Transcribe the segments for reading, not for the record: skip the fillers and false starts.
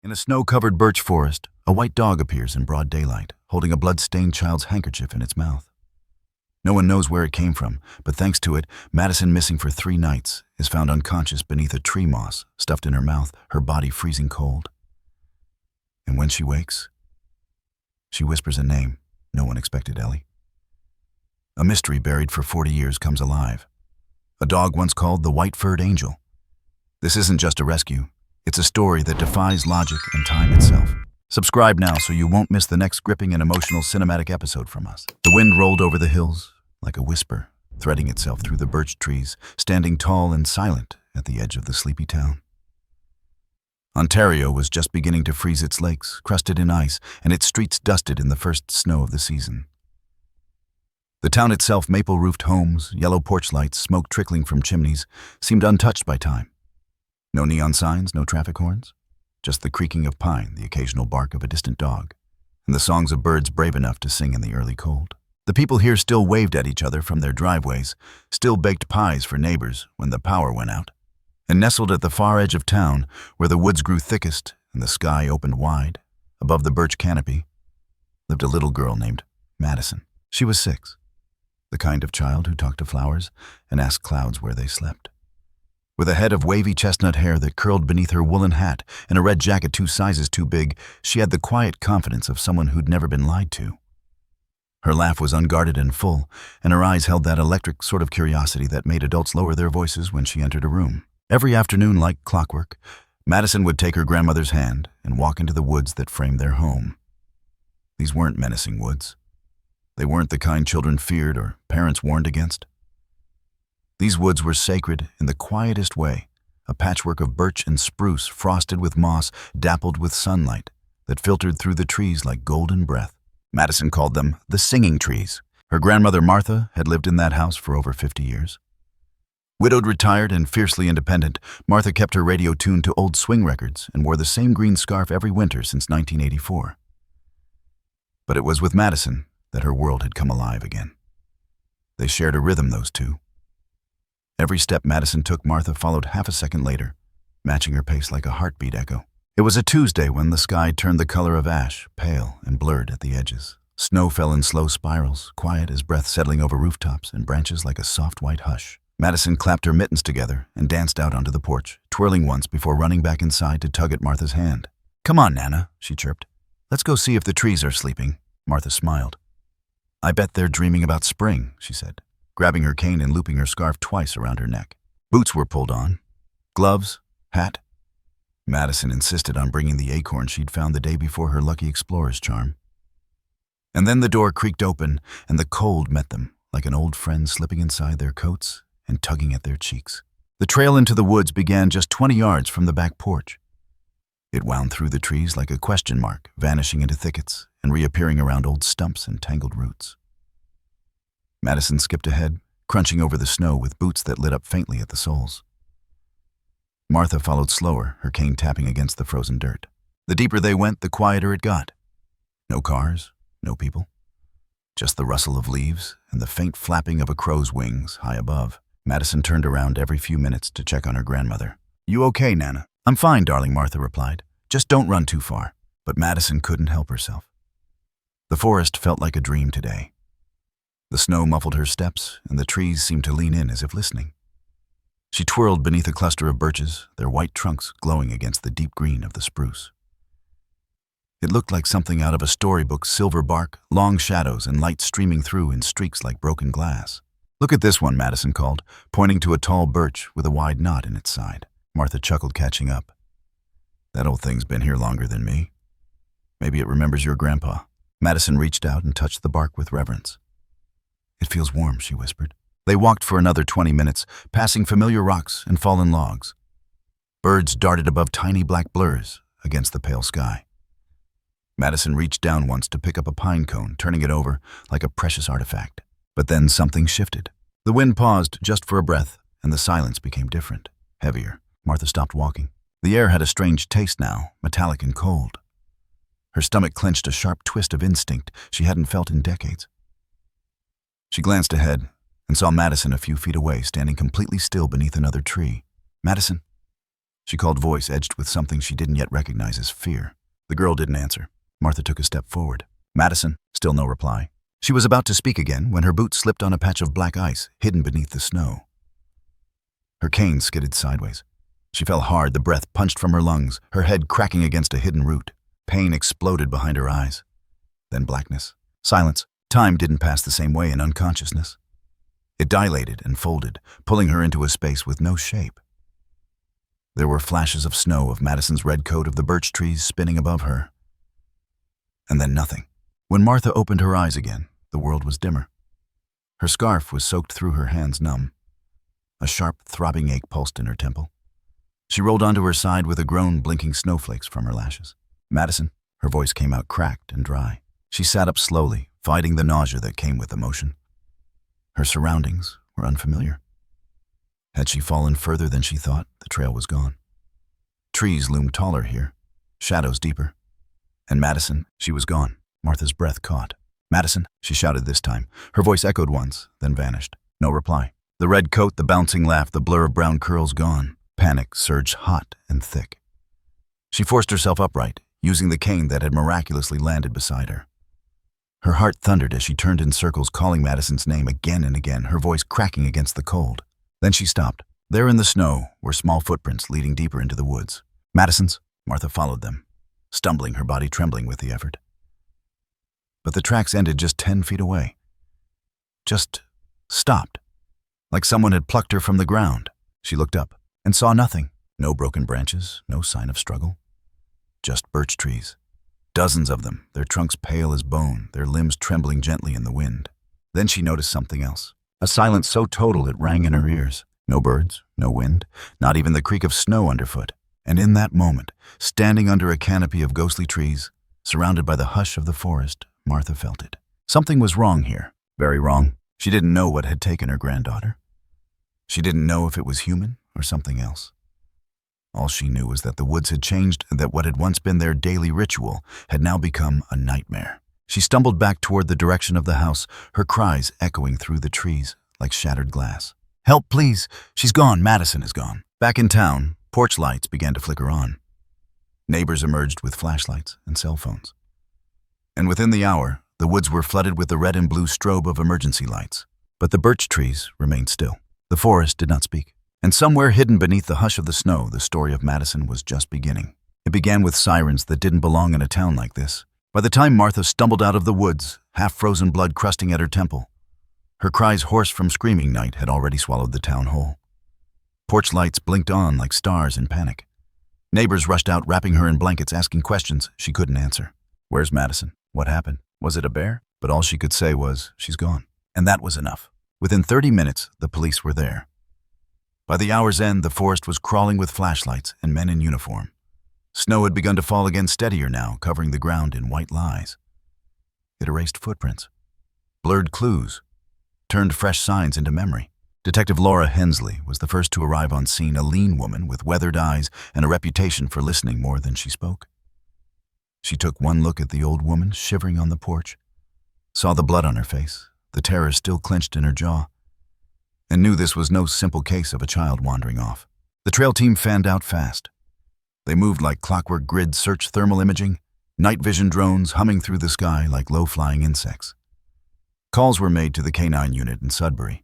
In a snow-covered birch forest, a white dog appears in broad daylight, holding a blood-stained child's handkerchief in its mouth. No one knows where it came from, but thanks to it, Madison, missing for 3 nights, is found unconscious beneath a tree moss, stuffed in her mouth, her body freezing cold. And when she wakes, she whispers a name no one expected: Ellie. A mystery buried for 40 years comes alive. A dog once called the white-furred angel. This isn't just a rescue. It's a story that defies logic and time itself. Subscribe now so you won't miss the next gripping and emotional cinematic episode from us. The wind rolled over the hills like a whisper, threading itself through the birch trees, standing tall and silent at the edge of the sleepy town. Ontario was just beginning to freeze its lakes, crusted in ice, and its streets dusted in the first snow of the season. The town itself, maple-roofed homes, yellow porch lights, smoke trickling from chimneys, seemed untouched by time. No neon signs, no traffic horns. Just the creaking of pine, the occasional bark of a distant dog, and the songs of birds brave enough to sing in the early cold. The people here still waved at each other from their driveways, still baked pies for neighbors when the power went out. And nestled at the far edge of town, where the woods grew thickest and the sky opened wide, above the birch canopy, lived a little girl named Madison. She was 6, the kind of child who talked to flowers and asked clouds where they slept. With a head of wavy chestnut hair that curled beneath her woolen hat and a red jacket 2 sizes too big, she had the quiet confidence of someone who'd never been lied to. Her laugh was unguarded and full, and her eyes held that electric sort of curiosity that made adults lower their voices when she entered a room. Every afternoon, like clockwork, Madison would take her grandmother's hand and walk into the woods that framed their home. These weren't menacing woods. They weren't the kind children feared or parents warned against. These woods were sacred in the quietest way, a patchwork of birch and spruce frosted with moss, dappled with sunlight, that filtered through the trees like golden breath. Madison called them the singing trees. Her grandmother Martha had lived in that house for over 50 years. Widowed, retired, and fiercely independent, Martha kept her radio tuned to old swing records and wore the same green scarf every winter since 1984. But it was with Madison that her world had come alive again. They shared a rhythm, those two. Every step Madison took, Martha followed half a second later, matching her pace like a heartbeat echo. It was a Tuesday when the sky turned the color of ash, pale and blurred at the edges. Snow fell in slow spirals, quiet as breath settling over rooftops and branches like a soft white hush. Madison clapped her mittens together and danced out onto the porch, twirling once before running back inside to tug at Martha's hand. "Come on, Nana," she chirped. "Let's go see if the trees are sleeping." Martha smiled. "I bet they're dreaming about spring," she said, grabbing her cane and looping her scarf twice around her neck. Boots were pulled on. Gloves, hat. Madison insisted on bringing the acorn she'd found the day before her lucky explorer's charm. And then the door creaked open, and the cold met them, like an old friend slipping inside their coats and tugging at their cheeks. The trail into the woods began just 20 yards from the back porch. It wound through the trees like a question mark, vanishing into thickets and reappearing around old stumps and tangled roots. Madison skipped ahead, crunching over the snow with boots that lit up faintly at the soles. Martha followed slower, her cane tapping against the frozen dirt. The deeper they went, the quieter it got. No cars, no people. Just the rustle of leaves and the faint flapping of a crow's wings high above. Madison turned around every few minutes to check on her grandmother. "You okay, Nana?" "I'm fine, darling," Martha replied. "Just don't run too far." But Madison couldn't help herself. The forest felt like a dream today. The snow muffled her steps, and the trees seemed to lean in as if listening. She twirled beneath a cluster of birches, their white trunks glowing against the deep green of the spruce. It looked like something out of a storybook: silver bark, long shadows, and light streaming through in streaks like broken glass. "Look at this one," Madison called, pointing to a tall birch with a wide knot in its side. Martha chuckled, catching up. "That old thing's been here longer than me. Maybe it remembers your grandpa." Madison reached out and touched the bark with reverence. "It feels warm," she whispered. They walked for another 20 minutes, passing familiar rocks and fallen logs. Birds darted above tiny black blurs against the pale sky. Madison reached down once to pick up a pine cone, turning it over like a precious artifact. But then something shifted. The wind paused just for a breath, and the silence became different, heavier. Martha stopped walking. The air had a strange taste now, metallic and cold. Her stomach clenched, a sharp twist of instinct she hadn't felt in decades. She glanced ahead and saw Madison a few feet away, standing completely still beneath another tree. "Madison?" She called, voice edged with something she didn't yet recognize as fear. The girl didn't answer. Martha took a step forward. Madison, still no reply. She was about to speak again when her boot slipped on a patch of black ice hidden beneath the snow. Her cane skidded sideways. She fell hard, the breath punched from her lungs, her head cracking against a hidden root. Pain exploded behind her eyes. Then blackness. Silence. Time didn't pass the same way in unconsciousness. It dilated and folded, pulling her into a space with no shape. There were flashes of snow, of Madison's red coat, of the birch trees spinning above her. And then nothing. When Martha opened her eyes again, the world was dimmer. Her scarf was soaked through her hands, numb. A sharp, throbbing ache pulsed in her temple. She rolled onto her side with a groan, blinking snowflakes from her lashes. Madison, her voice came out cracked and dry. She sat up slowly, fighting the nausea that came with emotion. Her surroundings were unfamiliar. Had she fallen further than she thought, the trail was gone. Trees loomed taller here, shadows deeper. And Madison, she was gone. Martha's breath caught. Madison, she shouted this time. Her voice echoed once, then vanished. No reply. The red coat, the bouncing laugh, the blur of brown curls gone. Panic surged hot and thick. She forced herself upright, using the cane that had miraculously landed beside her. Her heart thundered as she turned in circles, calling Madison's name again and again, her voice cracking against the cold. Then she stopped. There in the snow were small footprints leading deeper into the woods. Madison's. Martha followed them, stumbling, her body trembling with the effort. But the tracks ended just 10 feet away. Just stopped, like someone had plucked her from the ground. She looked up and saw nothing. No broken branches, no sign of struggle. Just birch trees. Dozens of them, their trunks pale as bone, their limbs trembling gently in the wind. Then she noticed something else. A silence so total it rang in her ears. No birds, no wind, not even the creak of snow underfoot. And in that moment, standing under a canopy of ghostly trees, surrounded by the hush of the forest, Martha felt it. Something was wrong here. Very wrong. She didn't know what had taken her granddaughter. She didn't know if it was human or something else. All she knew was that the woods had changed and that what had once been their daily ritual had now become a nightmare. She stumbled back toward the direction of the house, her cries echoing through the trees like shattered glass. Help, please. She's gone. Madison is gone. Back in town, porch lights began to flicker on. Neighbors emerged with flashlights and cell phones. And within the hour, the woods were flooded with the red and blue strobe of emergency lights. But the birch trees remained still. The forest did not speak. And somewhere hidden beneath the hush of the snow, the story of Madison was just beginning. It began with sirens that didn't belong in a town like this. By the time Martha stumbled out of the woods, half-frozen blood crusting at her temple, her cries hoarse from screaming, night had already swallowed the town whole. Porch lights blinked on like stars in panic. Neighbors rushed out, wrapping her in blankets, asking questions she couldn't answer. Where's Madison? What happened? Was it a bear? But all she could say was, she's gone. And that was enough. Within 30 minutes, the police were there. By the hour's end, the forest was crawling with flashlights and men in uniform. Snow had begun to fall again, steadier now, covering the ground in white lies. It erased footprints, blurred clues, turned fresh signs into memory. Detective Laura Hensley was the first to arrive on scene, a lean woman with weathered eyes and a reputation for listening more than she spoke. She took one look at the old woman shivering on the porch, saw the blood on her face, the terror still clenched in her jaw, and knew this was no simple case of a child wandering off. The trail team fanned out fast. They moved like clockwork grids, search thermal imaging, night vision drones humming through the sky like low-flying insects. Calls were made to the K-9 unit in Sudbury.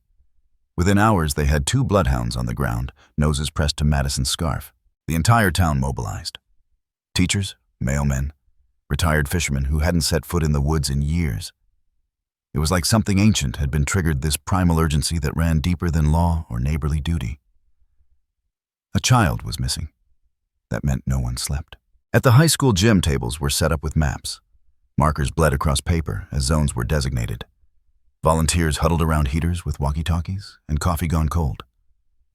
Within hours, they had 2 bloodhounds on the ground, noses pressed to Madison's scarf. The entire town mobilized. Teachers, mailmen, retired fishermen who hadn't set foot in the woods in years. It was like something ancient had been triggered, this primal urgency that ran deeper than law or neighborly duty. A child was missing. That meant no one slept. At the high school gym, tables were set up with maps. Markers bled across paper as zones were designated. Volunteers huddled around heaters with walkie-talkies and coffee gone cold.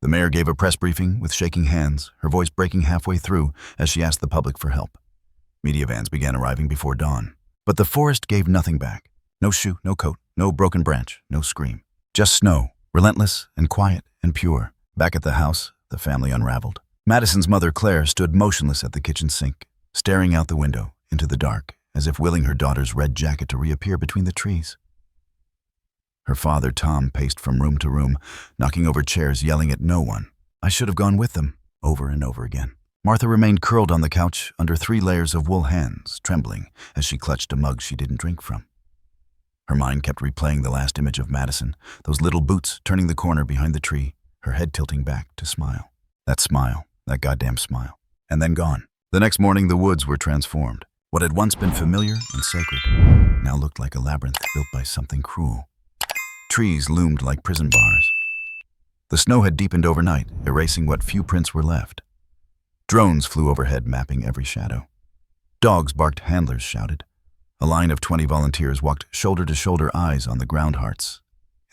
The mayor gave a press briefing with shaking hands, her voice breaking halfway through as she asked the public for help. Media vans began arriving before dawn. But the forest gave nothing back. No shoe, no coat, no broken branch, no scream. Just snow, relentless and quiet and pure. Back at the house, the family unraveled. Madison's mother, Claire, stood motionless at the kitchen sink, staring out the window into the dark, as if willing her daughter's red jacket to reappear between the trees. Her father, Tom, paced from room to room, knocking over chairs, yelling at no one. I should have gone with them, over and over again. Martha remained curled on the couch under 3 layers of wool hands, trembling as she clutched a mug she didn't drink from. Her mind kept replaying the last image of Madison, those little boots turning the corner behind the tree, her head tilting back to smile. That smile, that goddamn smile. And then gone. The next morning, the woods were transformed. What had once been familiar and sacred now looked like a labyrinth built by something cruel. Trees loomed like prison bars. The snow had deepened overnight, erasing what few prints were left. Drones flew overhead, mapping every shadow. Dogs barked, handlers shouted. A line of 20 volunteers walked shoulder to shoulder, eyes on the ground, hearts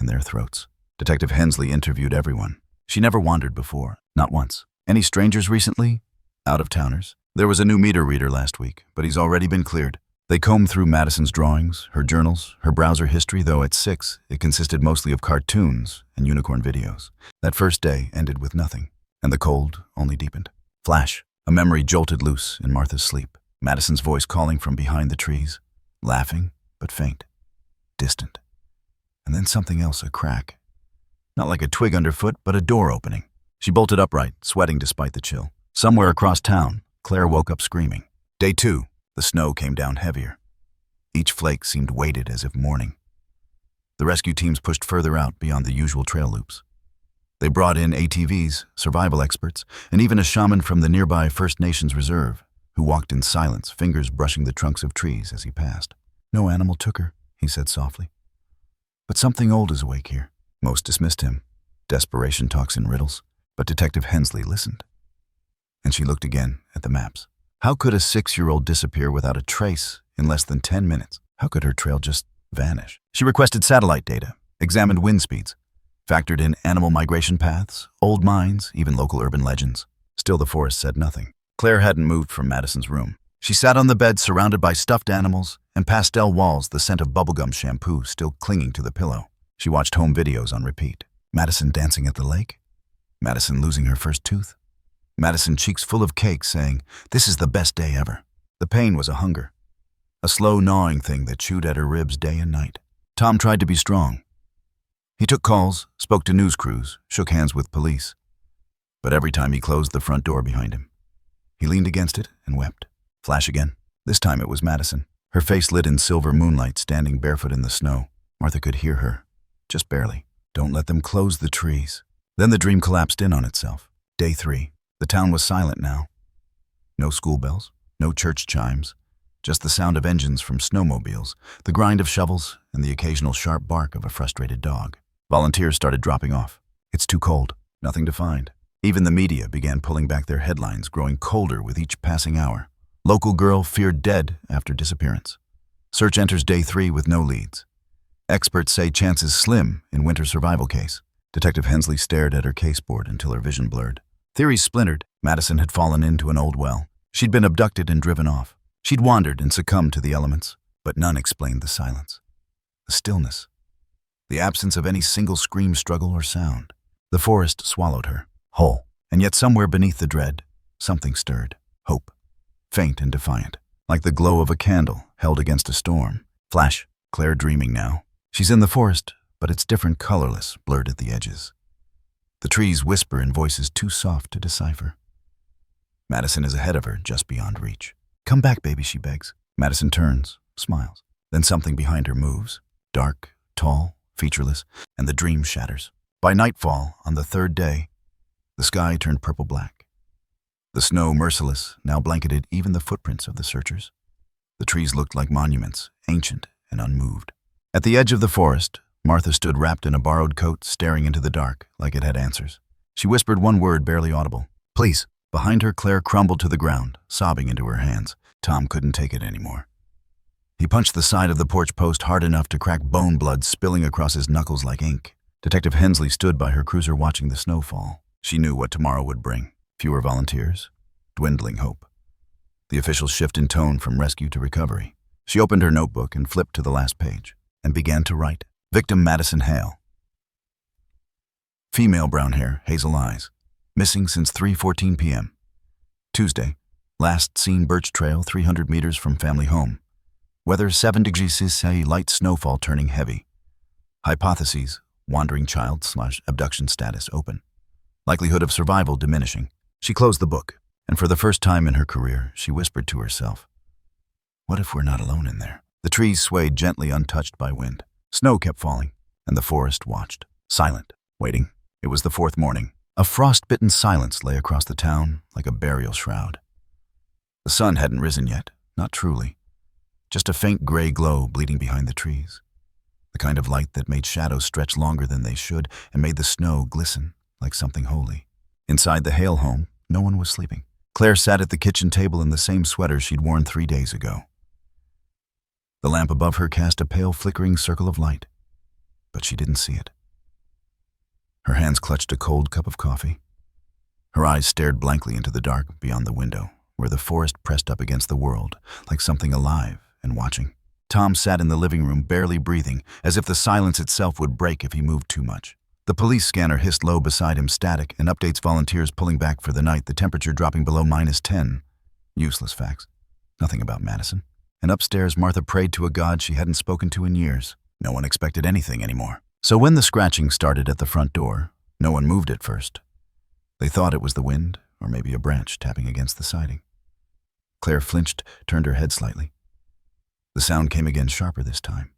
in their throats. Detective Hensley interviewed everyone. She never wandered before, not once. Any strangers recently? Out-of-towners? There was a new meter reader last week, but he's already been cleared. They combed through Madison's drawings, her journals, her browser history, though at 6, it consisted mostly of cartoons and unicorn videos. That first day ended with nothing, and the cold only deepened. Flash. A memory jolted loose in Martha's sleep. Madison's voice calling from behind the trees. Laughing, but faint. Distant. And then something else, a crack. Not like a twig underfoot, but a door opening. She bolted upright, sweating despite the chill. Somewhere across town, Claire woke up screaming. Day 2. The snow came down heavier. Each flake seemed weighted as if mourning. The rescue teams pushed further out beyond the usual trail loops. They brought in ATVs, survival experts, and even a shaman from the nearby First Nations reserve, who walked in silence, fingers brushing the trunks of trees as he passed. No animal took her, he said softly. But something old is awake here. Most dismissed him. Desperation talks in riddles. But Detective Hensley listened. And she looked again at the maps. How could a 6-year-old disappear without a trace in less than 10 minutes? How could her trail just vanish? She requested satellite data, examined wind speeds, factored in animal migration paths, old mines, even local urban legends. Still, the forest said nothing. Claire hadn't moved from Madison's room. She sat on the bed surrounded by stuffed animals and pastel walls, the scent of bubblegum shampoo still clinging to the pillow. She watched home videos on repeat. Madison dancing at the lake. Madison losing her first tooth. Madison, cheeks full of cake, saying, "This is the best day ever." The pain was a hunger, a slow gnawing thing that chewed at her ribs day and night. Tom tried to be strong. He took calls, spoke to news crews, shook hands with police. But every time he closed the front door behind him, he leaned against it and wept. Flash again. This time it was Madison, her face lit in silver moonlight, standing barefoot in the snow. Martha could hear her, just barely. Don't let them close the trees. Then the dream collapsed in on itself. Day 3. The town was silent now. No school bells, no church chimes, just the sound of engines from snowmobiles, the grind of shovels, and the occasional sharp bark of a frustrated dog. Volunteers started dropping off. It's too cold. Nothing to find. Even the media began pulling back their headlines, growing colder with each passing hour. Local girl feared dead after disappearance. Search enters day 3 with no leads. Experts say chances slim in winter survival case. Detective Hensley stared at her caseboard until her vision blurred. Theories splintered. Madison had fallen into an old well. She'd been abducted and driven off. She'd wandered and succumbed to the elements, but none explained the silence. The stillness. The absence of any single scream, struggle, or sound. The forest swallowed her, whole. And yet somewhere beneath the dread, something stirred. Hope. Faint and defiant, like the glow of a candle held against a storm. Flash. Claire dreaming now. She's in the forest, but it's different, colorless, blurred at the edges. The trees whisper in voices too soft to decipher. Madison is ahead of her, just beyond reach. "Come back, baby," she begs. Madison turns, smiles. Then something behind her moves. Dark, tall, featureless, and the dream shatters. By nightfall, on the 3rd day, the sky turned purple-black. The snow, merciless, now blanketed even the footprints of the searchers. The trees looked like monuments, ancient and unmoved. At the edge of the forest, Martha stood wrapped in a borrowed coat, staring into the dark like it had answers. She whispered one word, barely audible. "Please." Behind her, Claire crumbled to the ground, sobbing into her hands. Tom couldn't take it anymore. He punched the side of the porch post hard enough to crack bone blood spilling across his knuckles like ink. Detective Hensley stood by her cruiser watching the snowfall. She knew what tomorrow would bring. Fewer volunteers, dwindling hope. The official shift in tone from rescue to recovery. She opened her notebook and flipped to the last page and began to write. Victim Madison Hale. Female, brown hair, hazel eyes. Missing since 3:14 p.m. Tuesday. Last seen Birch Trail 300 meters from family home. Weather 7 degrees Celsius, light snowfall turning heavy. Hypotheses, wandering child / abduction status open. Likelihood of survival diminishing. She closed the book. And for the first time in her career, she whispered to herself, "What if we're not alone in there?" The trees swayed gently, untouched by wind. Snow kept falling, and the forest watched, silent, waiting. It was the fourth morning. A frost-bitten silence lay across the town like a burial shroud. The sun hadn't risen yet, not truly. Just a faint gray glow bleeding behind the trees. The kind of light that made shadows stretch longer than they should and made the snow glisten like something holy. Inside the Hale home, no one was sleeping. Claire sat at the kitchen table in the same sweater she'd worn 3 days ago. The lamp above her cast a pale, flickering circle of light, but she didn't see it. Her hands clutched a cold cup of coffee. Her eyes stared blankly into the dark beyond the window, where the forest pressed up against the world, like something alive and watching. Tom sat in the living room, barely breathing, as if the silence itself would break if he moved too much. The police scanner hissed low beside him, static, and updates volunteers pulling back for the night, the temperature dropping below -10. Useless facts. Nothing about Madison. And upstairs, Martha prayed to a God she hadn't spoken to in years. No one expected anything anymore. So when the scratching started at the front door, no one moved at first. They thought it was the wind, or maybe a branch tapping against the siding. Claire flinched, turned her head slightly. The sound came again, sharper this time.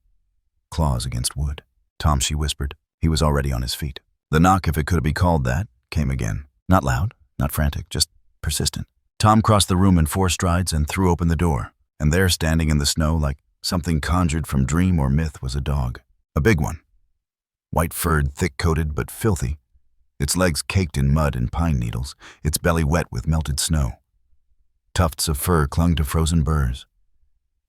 Claws against wood. "Tom," she whispered. He was already on his feet. The knock, if it could be called that, came again. Not loud, not frantic, just persistent. Tom crossed the room in 4 strides and threw open the door. And there, standing in the snow like something conjured from dream or myth, was a dog. A big one. White-furred, thick-coated, but filthy. Its legs caked in mud and pine needles, its belly wet with melted snow. Tufts of fur clung to frozen burrs.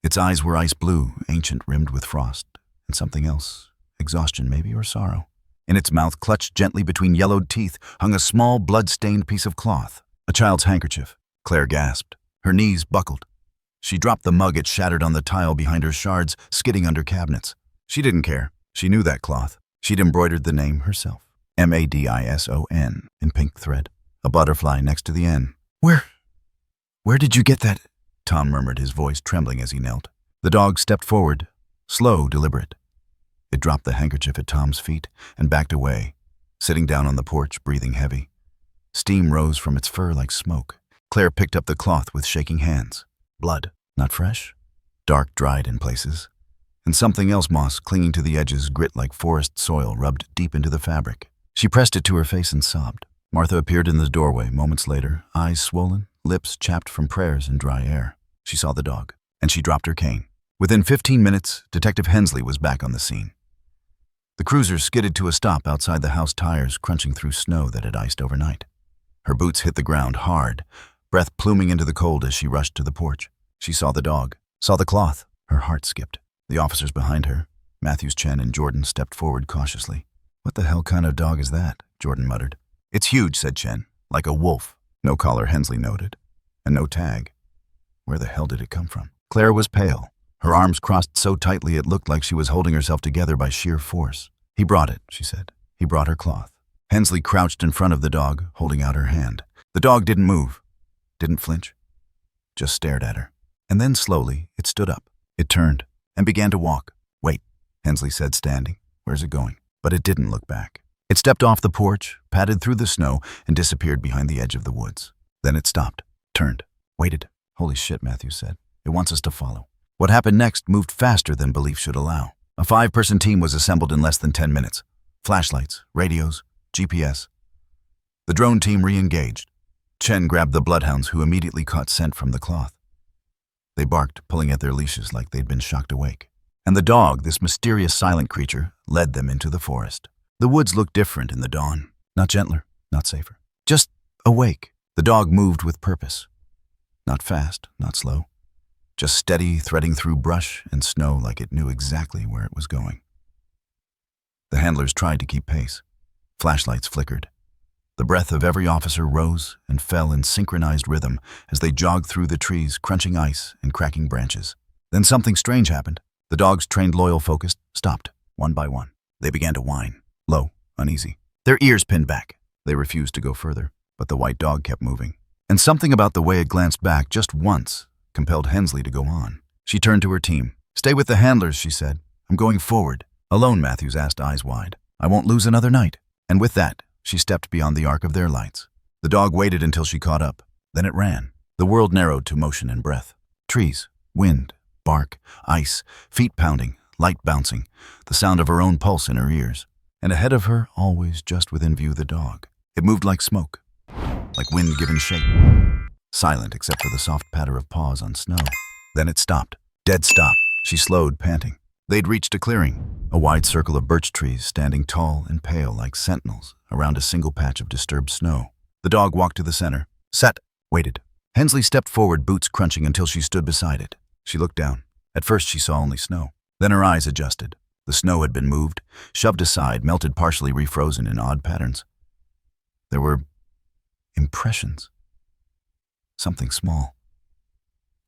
Its eyes were ice blue, ancient, rimmed with frost, and something else, exhaustion maybe, or sorrow. In its mouth, clutched gently between yellowed teeth, hung a small, blood-stained piece of cloth. A child's handkerchief. Claire gasped. Her knees buckled. She dropped the mug. It shattered on the tile behind her, shards skidding under cabinets. She didn't care. She knew that cloth. She'd embroidered the name herself. Madison in pink thread. A butterfly next to the N. Where did you get that?" Tom murmured, his voice trembling as he knelt. The dog stepped forward, slow, deliberate. It dropped the handkerchief at Tom's feet and backed away, sitting down on the porch, breathing heavy. Steam rose from its fur like smoke. Claire picked up the cloth with shaking hands. Blood, not fresh, dark, dried in places, and something else, moss clinging to the edges, grit like forest soil rubbed deep into the fabric. She pressed it to her face and sobbed. Martha appeared in the doorway moments later, eyes swollen, lips chapped from prayers and dry air. She saw the dog, and she dropped her cane. Within 15 minutes, Detective Hensley was back on the scene. The cruiser skidded to a stop outside the house, tires crunching through snow that had iced overnight. Her boots hit the ground hard, breath pluming into the cold as she rushed to the porch. She saw the dog, saw the cloth. Her heart skipped. The officers behind her, Matthews, Chen, and Jordan, stepped forward cautiously. "What the hell kind of dog is that?" Jordan muttered. "It's huge," said Chen, "like a wolf." No collar, Hensley noted, and no tag. Where the hell did it come from? Claire was pale. Her arms crossed so tightly it looked like she was holding herself together by sheer force. "He brought it," she said. "He brought her cloth." Hensley crouched in front of the dog, holding out her hand. The dog didn't move, didn't flinch, just stared at her. And then slowly, it stood up. It turned and began to walk. "Wait," Hensley said, standing. "Where's it going?" But it didn't look back. It stepped off the porch, padded through the snow, and disappeared behind the edge of the woods. Then it stopped, turned, waited. "Holy shit," Matthews said. "It wants us to follow." What happened next moved faster than belief should allow. A 5-person team was assembled in less than 10 minutes. Flashlights, radios, GPS. The drone team re-engaged. Chen grabbed the bloodhounds, who immediately caught scent from the cloth. They barked, pulling at their leashes like they'd been shocked awake. And the dog, this mysterious silent creature, led them into the forest. The woods looked different in the dawn. Not gentler, not safer. Just awake. The dog moved with purpose. Not fast, not slow. Just steady, threading through brush and snow like it knew exactly where it was going. The handlers tried to keep pace. Flashlights flickered. The breath of every officer rose and fell in synchronized rhythm as they jogged through the trees, crunching ice and cracking branches. Then something strange happened. The dogs, trained, loyal, focused, stopped, one by one. They began to whine, low, uneasy. Their ears pinned back. They refused to go further, but the white dog kept moving. And something about the way it glanced back just once compelled Hensley to go on. She turned to her team. "Stay with the handlers," she said. "I'm going forward." "Alone?" Matthews asked, eyes wide. "I won't lose another night." And with that, she stepped beyond the arc of their lights. The dog waited until she caught up. Then it ran. The world narrowed to motion and breath. Trees, wind, bark, ice, feet pounding, light bouncing, the sound of her own pulse in her ears. And ahead of her, always just within view, the dog. It moved like smoke, like wind given shape. Silent except for the soft patter of paws on snow. Then it stopped. Dead stop. She slowed, panting. They'd reached a clearing, a wide circle of birch trees standing tall and pale like sentinels around a single patch of disturbed snow. The dog walked to the center, sat, waited. Hensley stepped forward, boots crunching, until she stood beside it. She looked down. At first she saw only snow. Then her eyes adjusted. The snow had been moved, shoved aside, melted, partially refrozen in odd patterns. There were impressions. Something small.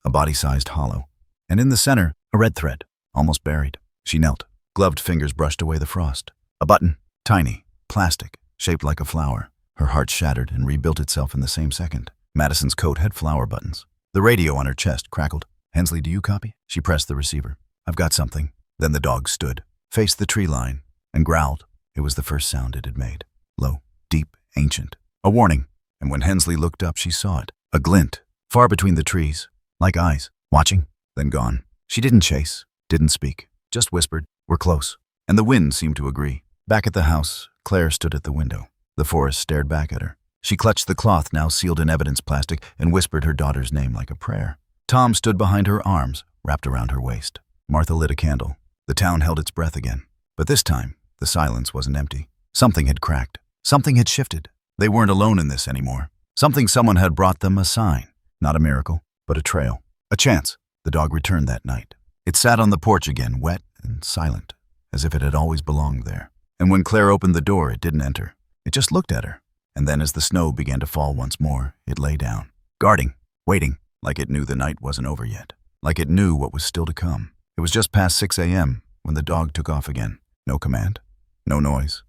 A body-sized hollow. And in the center, a red thread, almost buried. She knelt. Gloved fingers brushed away the frost. A button, tiny, plastic, shaped like a flower. Her heart shattered and rebuilt itself in the same second. Madison's coat had flower buttons. The radio on her chest crackled. "Hensley, do you copy?" She pressed the receiver. "I've got something." Then the dog stood, faced the tree line, and growled. It was the first sound it had made. Low, deep, ancient. A warning. And when Hensley looked up, she saw it. A glint, far between the trees, like eyes, watching, then gone. She didn't chase, didn't speak, just whispered, "We're close." And the wind seemed to agree. Back at the house, Claire stood at the window. The forest stared back at her. She clutched the cloth, now sealed in evidence plastic, and whispered her daughter's name like a prayer. Tom stood behind her, arms wrapped around her waist. Martha lit a candle. The town held its breath again. But this time, the silence wasn't empty. Something had cracked. Something had shifted. They weren't alone in this anymore. Someone had brought them, a sign. Not a miracle, but a trail. A chance. The dog returned that night. It sat on the porch again, wet and silent, as if it had always belonged there. And when Claire opened the door, it didn't enter. It just looked at her. And then as the snow began to fall once more, it lay down, guarding, waiting, like it knew the night wasn't over yet, like it knew what was still to come. It was just past 6 a.m. when the dog took off again. No command, no noise,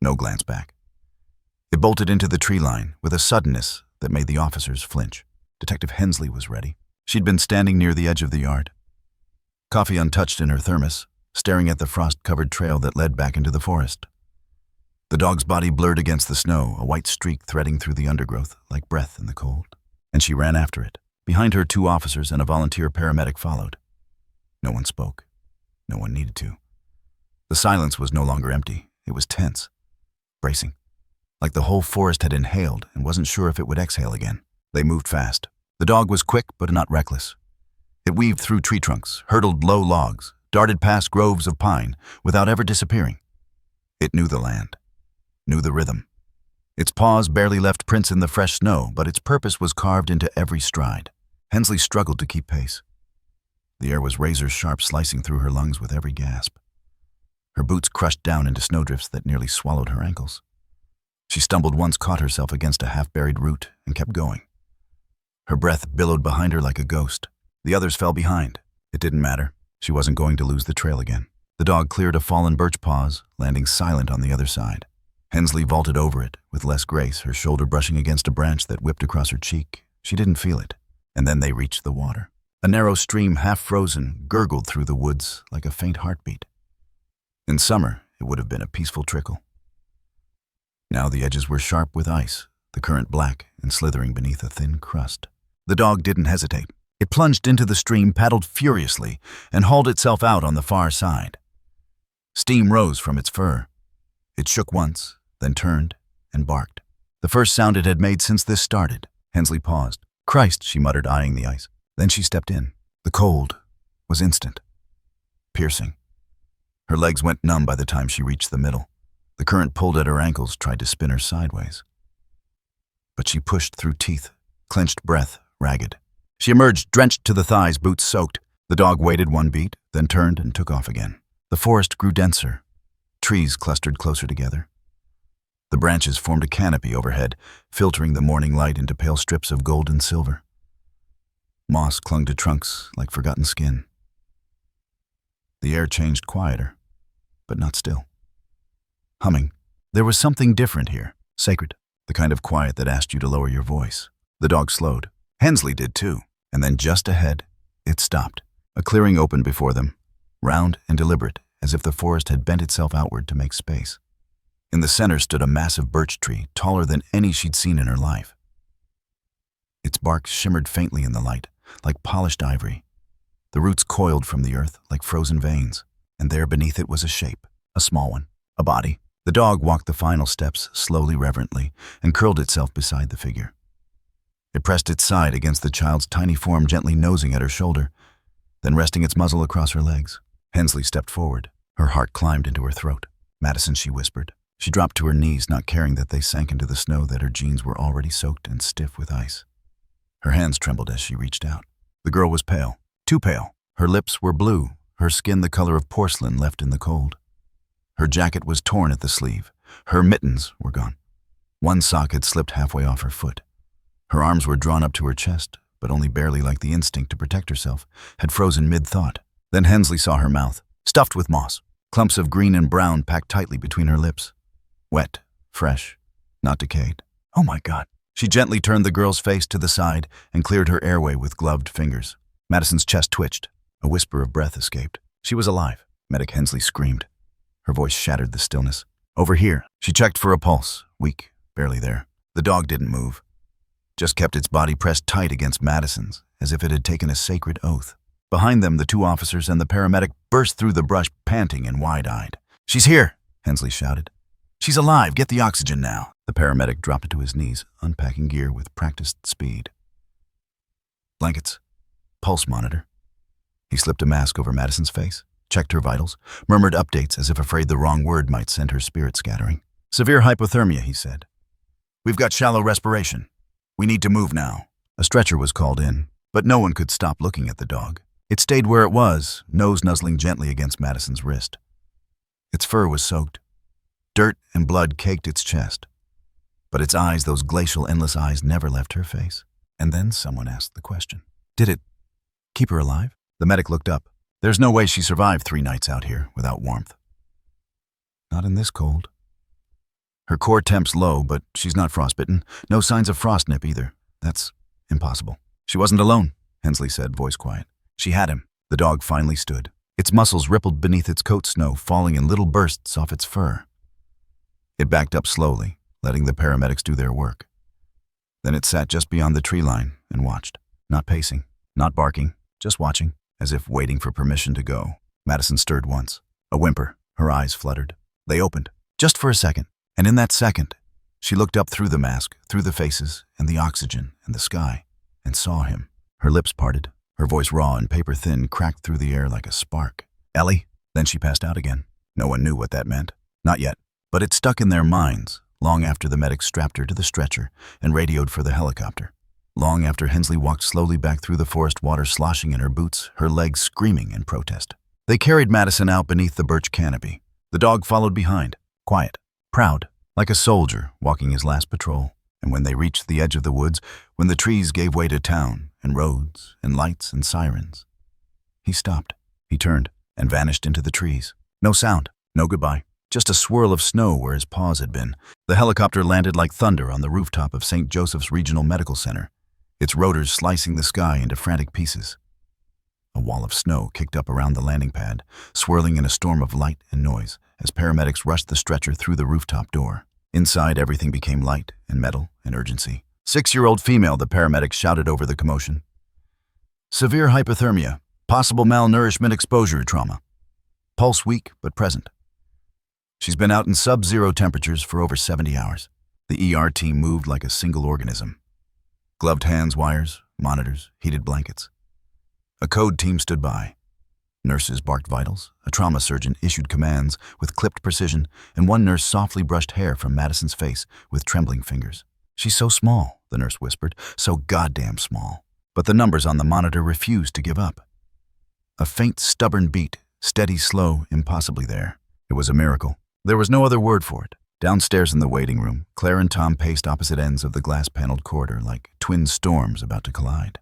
no glance back. It bolted into the tree line with a suddenness that made the officers flinch. Detective Hensley was ready. She'd been standing near the edge of the yard, coffee untouched in her thermos, staring at the frost-covered trail that led back into the forest. The dog's body blurred against the snow, a white streak threading through the undergrowth like breath in the cold. And she ran after it. Behind her, 2 officers and a volunteer paramedic followed. No one spoke. No one needed to. The silence was no longer empty. It was tense, bracing, like the whole forest had inhaled and wasn't sure if it would exhale again. They moved fast. The dog was quick but not reckless. It weaved through tree trunks, hurdled low logs, darted past groves of pine without ever disappearing. It knew the land. Knew the rhythm. Its paws barely left prints in the fresh snow, but its purpose was carved into every stride. Hensley struggled to keep pace. The air was razor-sharp, slicing through her lungs with every gasp. Her boots crushed down into snowdrifts that nearly swallowed her ankles. She stumbled once, caught herself against a half-buried root, and kept going. Her breath billowed behind her like a ghost. The others fell behind. It didn't matter. She wasn't going to lose the trail again. The dog cleared a fallen birch paws, landing silent on the other side. Hensley vaulted over it, with less grace, her shoulder brushing against a branch that whipped across her cheek. She didn't feel it. And then they reached the water. A narrow stream, half frozen, gurgled through the woods like a faint heartbeat. In summer, it would have been a peaceful trickle. Now the edges were sharp with ice, the current black and slithering beneath a thin crust. The dog didn't hesitate. It plunged into the stream, paddled furiously, and hauled itself out on the far side. Steam rose from its fur. It shook once, then turned and barked. The first sound it had made since this started. Hensley paused. "Christ," she muttered, eyeing the ice. Then she stepped in. The cold was instant, piercing. Her legs went numb by the time she reached the middle. The current pulled at her ankles, tried to spin her sideways. But she pushed through teeth, clenched breath, ragged. She emerged, drenched to the thighs, boots soaked. The dog waited one beat, then turned and took off again. The forest grew denser. Trees clustered closer together. The branches formed a canopy overhead, filtering the morning light into pale strips of gold and silver. Moss clung to trunks like forgotten skin. The air changed quieter, but not still. Humming. There was something different here, sacred, the kind of quiet that asked you to lower your voice. The dog slowed. Hensley did too, and then just ahead, it stopped. A clearing opened before them, round and deliberate, as if the forest had bent itself outward to make space. In the center stood a massive birch tree, taller than any she'd seen in her life. Its bark shimmered faintly in the light, like polished ivory. The roots coiled from the earth like frozen veins, and there beneath it was a shape, a small one, a body. The dog walked the final steps slowly, reverently, and curled itself beside the figure. It pressed its side against the child's tiny form, gently nosing at her shoulder, then resting its muzzle across her legs. Hensley stepped forward. Her heart climbed into her throat. "Madison," she whispered. She dropped to her knees, not caring that they sank into the snow, that her jeans were already soaked and stiff with ice. Her hands trembled as she reached out. The girl was pale, too pale. Her lips were blue, her skin the color of porcelain left in the cold. Her jacket was torn at the sleeve. Her mittens were gone. One sock had slipped halfway off her foot. Her arms were drawn up to her chest, but only barely, like the instinct to protect herself, had frozen mid-thought. Then Hensley saw her mouth, stuffed with moss, clumps of green and brown packed tightly between her lips. Wet, fresh, not decayed. "Oh my God." She gently turned the girl's face to the side and cleared her airway with gloved fingers. Madison's chest twitched. A whisper of breath escaped. She was alive. Medic Hensley screamed. Her voice shattered the stillness. "Over here." She checked for a pulse. Weak, barely there. The dog didn't move, just kept its body pressed tight against Madison's, as if it had taken a sacred oath. Behind them, the two officers and the paramedic burst through the brush, panting and wide-eyed. "She's here," Hensley shouted. "She's alive. Get the oxygen now." The paramedic dropped to his knees, unpacking gear with practiced speed. Blankets. Pulse monitor. He slipped a mask over Madison's face, checked her vitals, murmured updates as if afraid the wrong word might send her spirit scattering. "Severe hypothermia," he said. "We've got shallow respiration. We need to move now." A stretcher was called in, but no one could stop looking at the dog. It stayed where it was, nose nuzzling gently against Madison's wrist. Its fur was soaked. Dirt and blood caked its chest. But its eyes, those glacial, endless eyes, never left her face. And then someone asked the question. "Did it keep her alive?" The medic looked up. "There's no way she survived 3 nights out here without warmth." "Not in this cold." "Her core temp's low, but she's not frostbitten. No signs of frostnip either. That's impossible." "She wasn't alone," Hensley said, voice quiet. "She had him." The dog finally stood. Its muscles rippled beneath its coat snow, falling in little bursts off its fur. It backed up slowly, letting the paramedics do their work. Then it sat just beyond the tree line and watched, not pacing, not barking, just watching, as if waiting for permission to go. Madison stirred once. A whimper. Her eyes fluttered. They opened, just for a second, and in that second, she looked up through the mask, through the faces, and the oxygen, and the sky, and saw him. Her lips parted. Her voice, raw and paper-thin, cracked through the air like a spark. "Ellie?" Then she passed out again. No one knew what that meant. Not yet. But it stuck in their minds, long after the medic strapped her to the stretcher and radioed for the helicopter. Long after Hensley walked slowly back through the forest, water sloshing in her boots, her legs screaming in protest. They carried Madison out beneath the birch canopy. The dog followed behind, quiet, proud, like a soldier walking his last patrol. And when they reached the edge of the woods, when the trees gave way to town, and roads, and lights, and sirens, he stopped. He turned and vanished into the trees. No sound, no goodbye. Just a swirl of snow where his paws had been. The helicopter landed like thunder on the rooftop of St. Joseph's Regional Medical Center, its rotors slicing the sky into frantic pieces. A wall of snow kicked up around the landing pad, swirling in a storm of light and noise as paramedics rushed the stretcher through the rooftop door. Inside, everything became light and metal and urgency. 6-year-old female, the paramedics shouted over the commotion. "Severe hypothermia, possible malnourishment exposure trauma. Pulse weak but present. She's been out in sub-zero temperatures for over 70 hours. The ER team moved like a single organism. Gloved hands, wires, monitors, heated blankets. A code team stood by. Nurses barked vitals. A trauma surgeon issued commands with clipped precision, and one nurse softly brushed hair from Madison's face with trembling fingers. "She's so small," the nurse whispered, "so goddamn small." But the numbers on the monitor refused to give up. A faint, stubborn beat, steady, slow, impossibly there. It was a miracle. There was no other word for it. Downstairs in the waiting room, Claire and Tom paced opposite ends of the glass-paneled corridor like twin storms about to collide.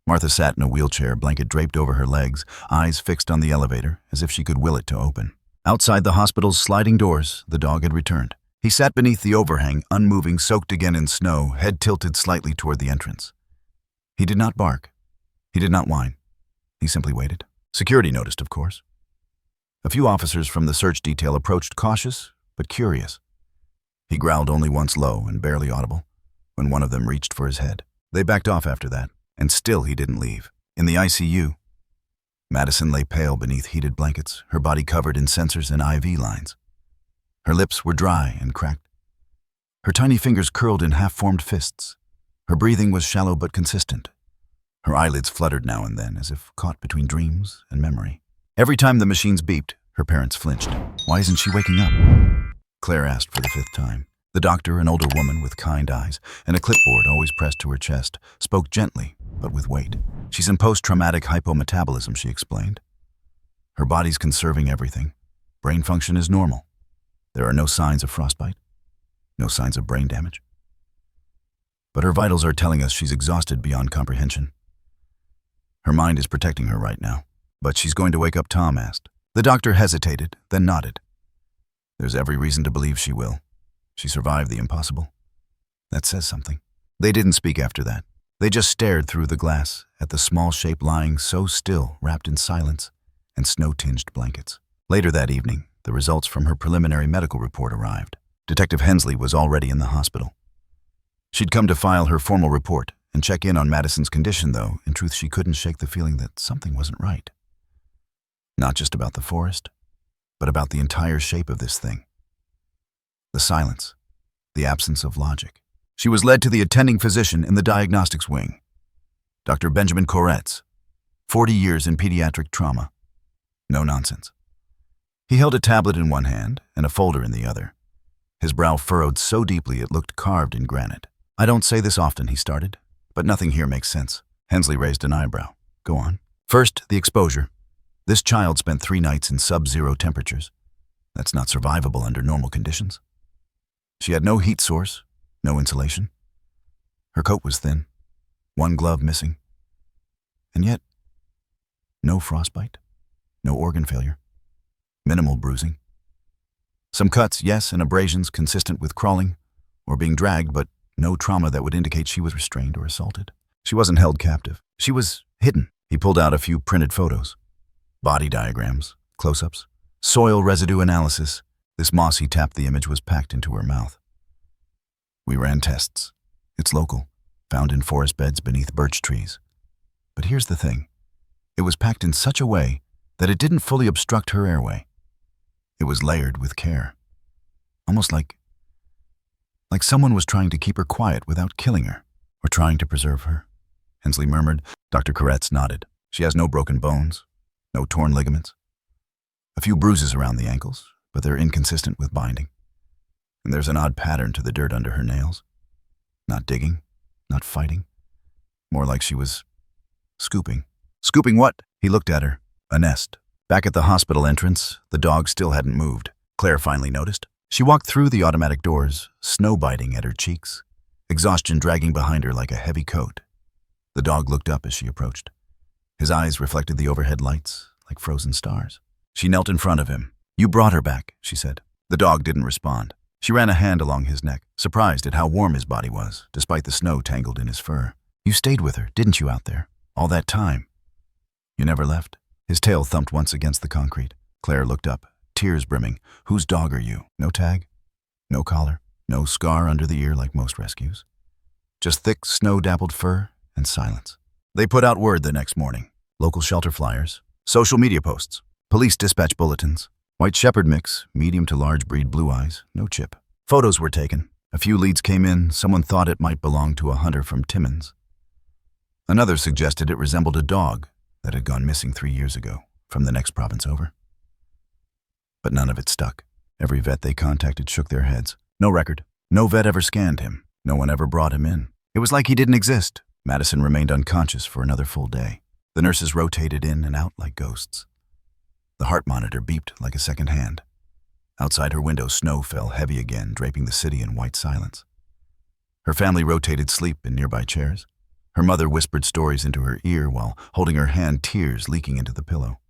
Martha sat in a wheelchair, blanket draped over her legs, eyes fixed on the elevator, as if she could will it to open. Outside the hospital's sliding doors, the dog had returned. He sat beneath the overhang, unmoving, soaked again in snow, head tilted slightly toward the entrance. He did not bark. He did not whine. He simply waited. Security noticed, of course. A few officers from the search detail approached, cautious but curious. He growled only once, low and barely audible, when one of them reached for his head. They backed off after that, and still he didn't leave. In the ICU, Madison lay pale beneath heated blankets, her body covered in sensors and IV lines. Her lips were dry and cracked. Her tiny fingers curled in half-formed fists. Her breathing was shallow but consistent. Her eyelids fluttered now and then, as if caught between dreams and memory. Every time the machines beeped, her parents flinched. "Why isn't she waking up?" Claire asked for the 5th time. The doctor, an older woman with kind eyes and a clipboard always pressed to her chest, spoke gently, but with weight. "She's in post-traumatic hypometabolism," she explained. "Her body's conserving everything. Brain function is normal. There are no signs of frostbite, no signs of brain damage. But her vitals are telling us she's exhausted beyond comprehension. Her mind is protecting her right now. But she's going to wake up," Tom asked. The doctor hesitated, then nodded. "There's every reason to believe she will. She survived the impossible." That says something. They didn't speak after that. They just stared through the glass at the small shape lying so still, wrapped in silence and snow-tinged blankets. Later that evening, the results from her preliminary medical report arrived. Detective Hensley was already in the hospital. She'd come to file her formal report and check in on Madison's condition, though in truth she couldn't shake the feeling that something wasn't right. Not just about the forest, but about the entire shape of this thing. The silence, the absence of logic. She was led to the attending physician in the diagnostics wing, Dr. Benjamin Koretz, 40 years in pediatric trauma. No nonsense. He held a tablet in one hand and a folder in the other. His brow furrowed so deeply it looked carved in granite. "I don't say this often," he started, "but nothing here makes sense." Hensley raised an eyebrow. "Go on." "First, the exposure. This child spent 3 nights in sub-zero temperatures. That's not survivable under normal conditions. She had no heat source, no insulation. Her coat was thin, one glove missing. And yet, no frostbite, no organ failure, minimal bruising. Some cuts, yes, and abrasions consistent with crawling or being dragged, but no trauma that would indicate she was restrained or assaulted. She wasn't held captive. She was hidden." He pulled out a few printed photos. Body diagrams, close-ups, soil residue analysis. This mossy tapped-the image was packed into her mouth. "We ran tests. It's local, found in forest beds beneath birch trees. But here's the thing. It was packed in such a way that it didn't fully obstruct her airway. It was layered with care. Almost like someone was trying to keep her quiet without killing her, or trying to preserve her." Hensley murmured. Dr. Koretz nodded. "She has no broken bones. No torn ligaments. A few bruises around the ankles, but they're inconsistent with binding. And there's an odd pattern to the dirt under her nails. Not digging, not fighting. More like she was scooping." "Scooping what?" He looked at her. "A nest." Back at the hospital entrance, the dog still hadn't moved. Claire finally noticed. She walked through the automatic doors, snow biting at her cheeks, exhaustion dragging behind her like a heavy coat. The dog looked up as she approached. His eyes reflected the overhead lights, like frozen stars. She knelt in front of him. "You brought her back," she said. The dog didn't respond. She ran a hand along his neck, surprised at how warm his body was, despite the snow tangled in his fur. "You stayed with her, didn't you, out there? All that time? You never left?" His tail thumped once against the concrete. Claire looked up, tears brimming. "Whose dog are you? No tag? No collar? No scar under the ear like most rescues? Just thick, snow-dappled fur and silence." They put out word the next morning. Local shelter flyers, social media posts, police dispatch bulletins, white shepherd mix, medium to large breed blue eyes, no chip. Photos were taken. A few leads came in. Someone thought it might belong to a hunter from Timmins. Another suggested it resembled a dog that had gone missing 3 years ago, from the next province over. But none of it stuck. Every vet they contacted shook their heads. No record. No vet ever scanned him. No one ever brought him in. It was like he didn't exist. Madison remained unconscious for another full day. The nurses rotated in and out like ghosts. The heart monitor beeped like a second hand. Outside her window, snow fell heavy again, draping the city in white silence. Her family rotated sleep in nearby chairs. Her mother whispered stories into her ear while holding her hand, tears leaking into the pillow.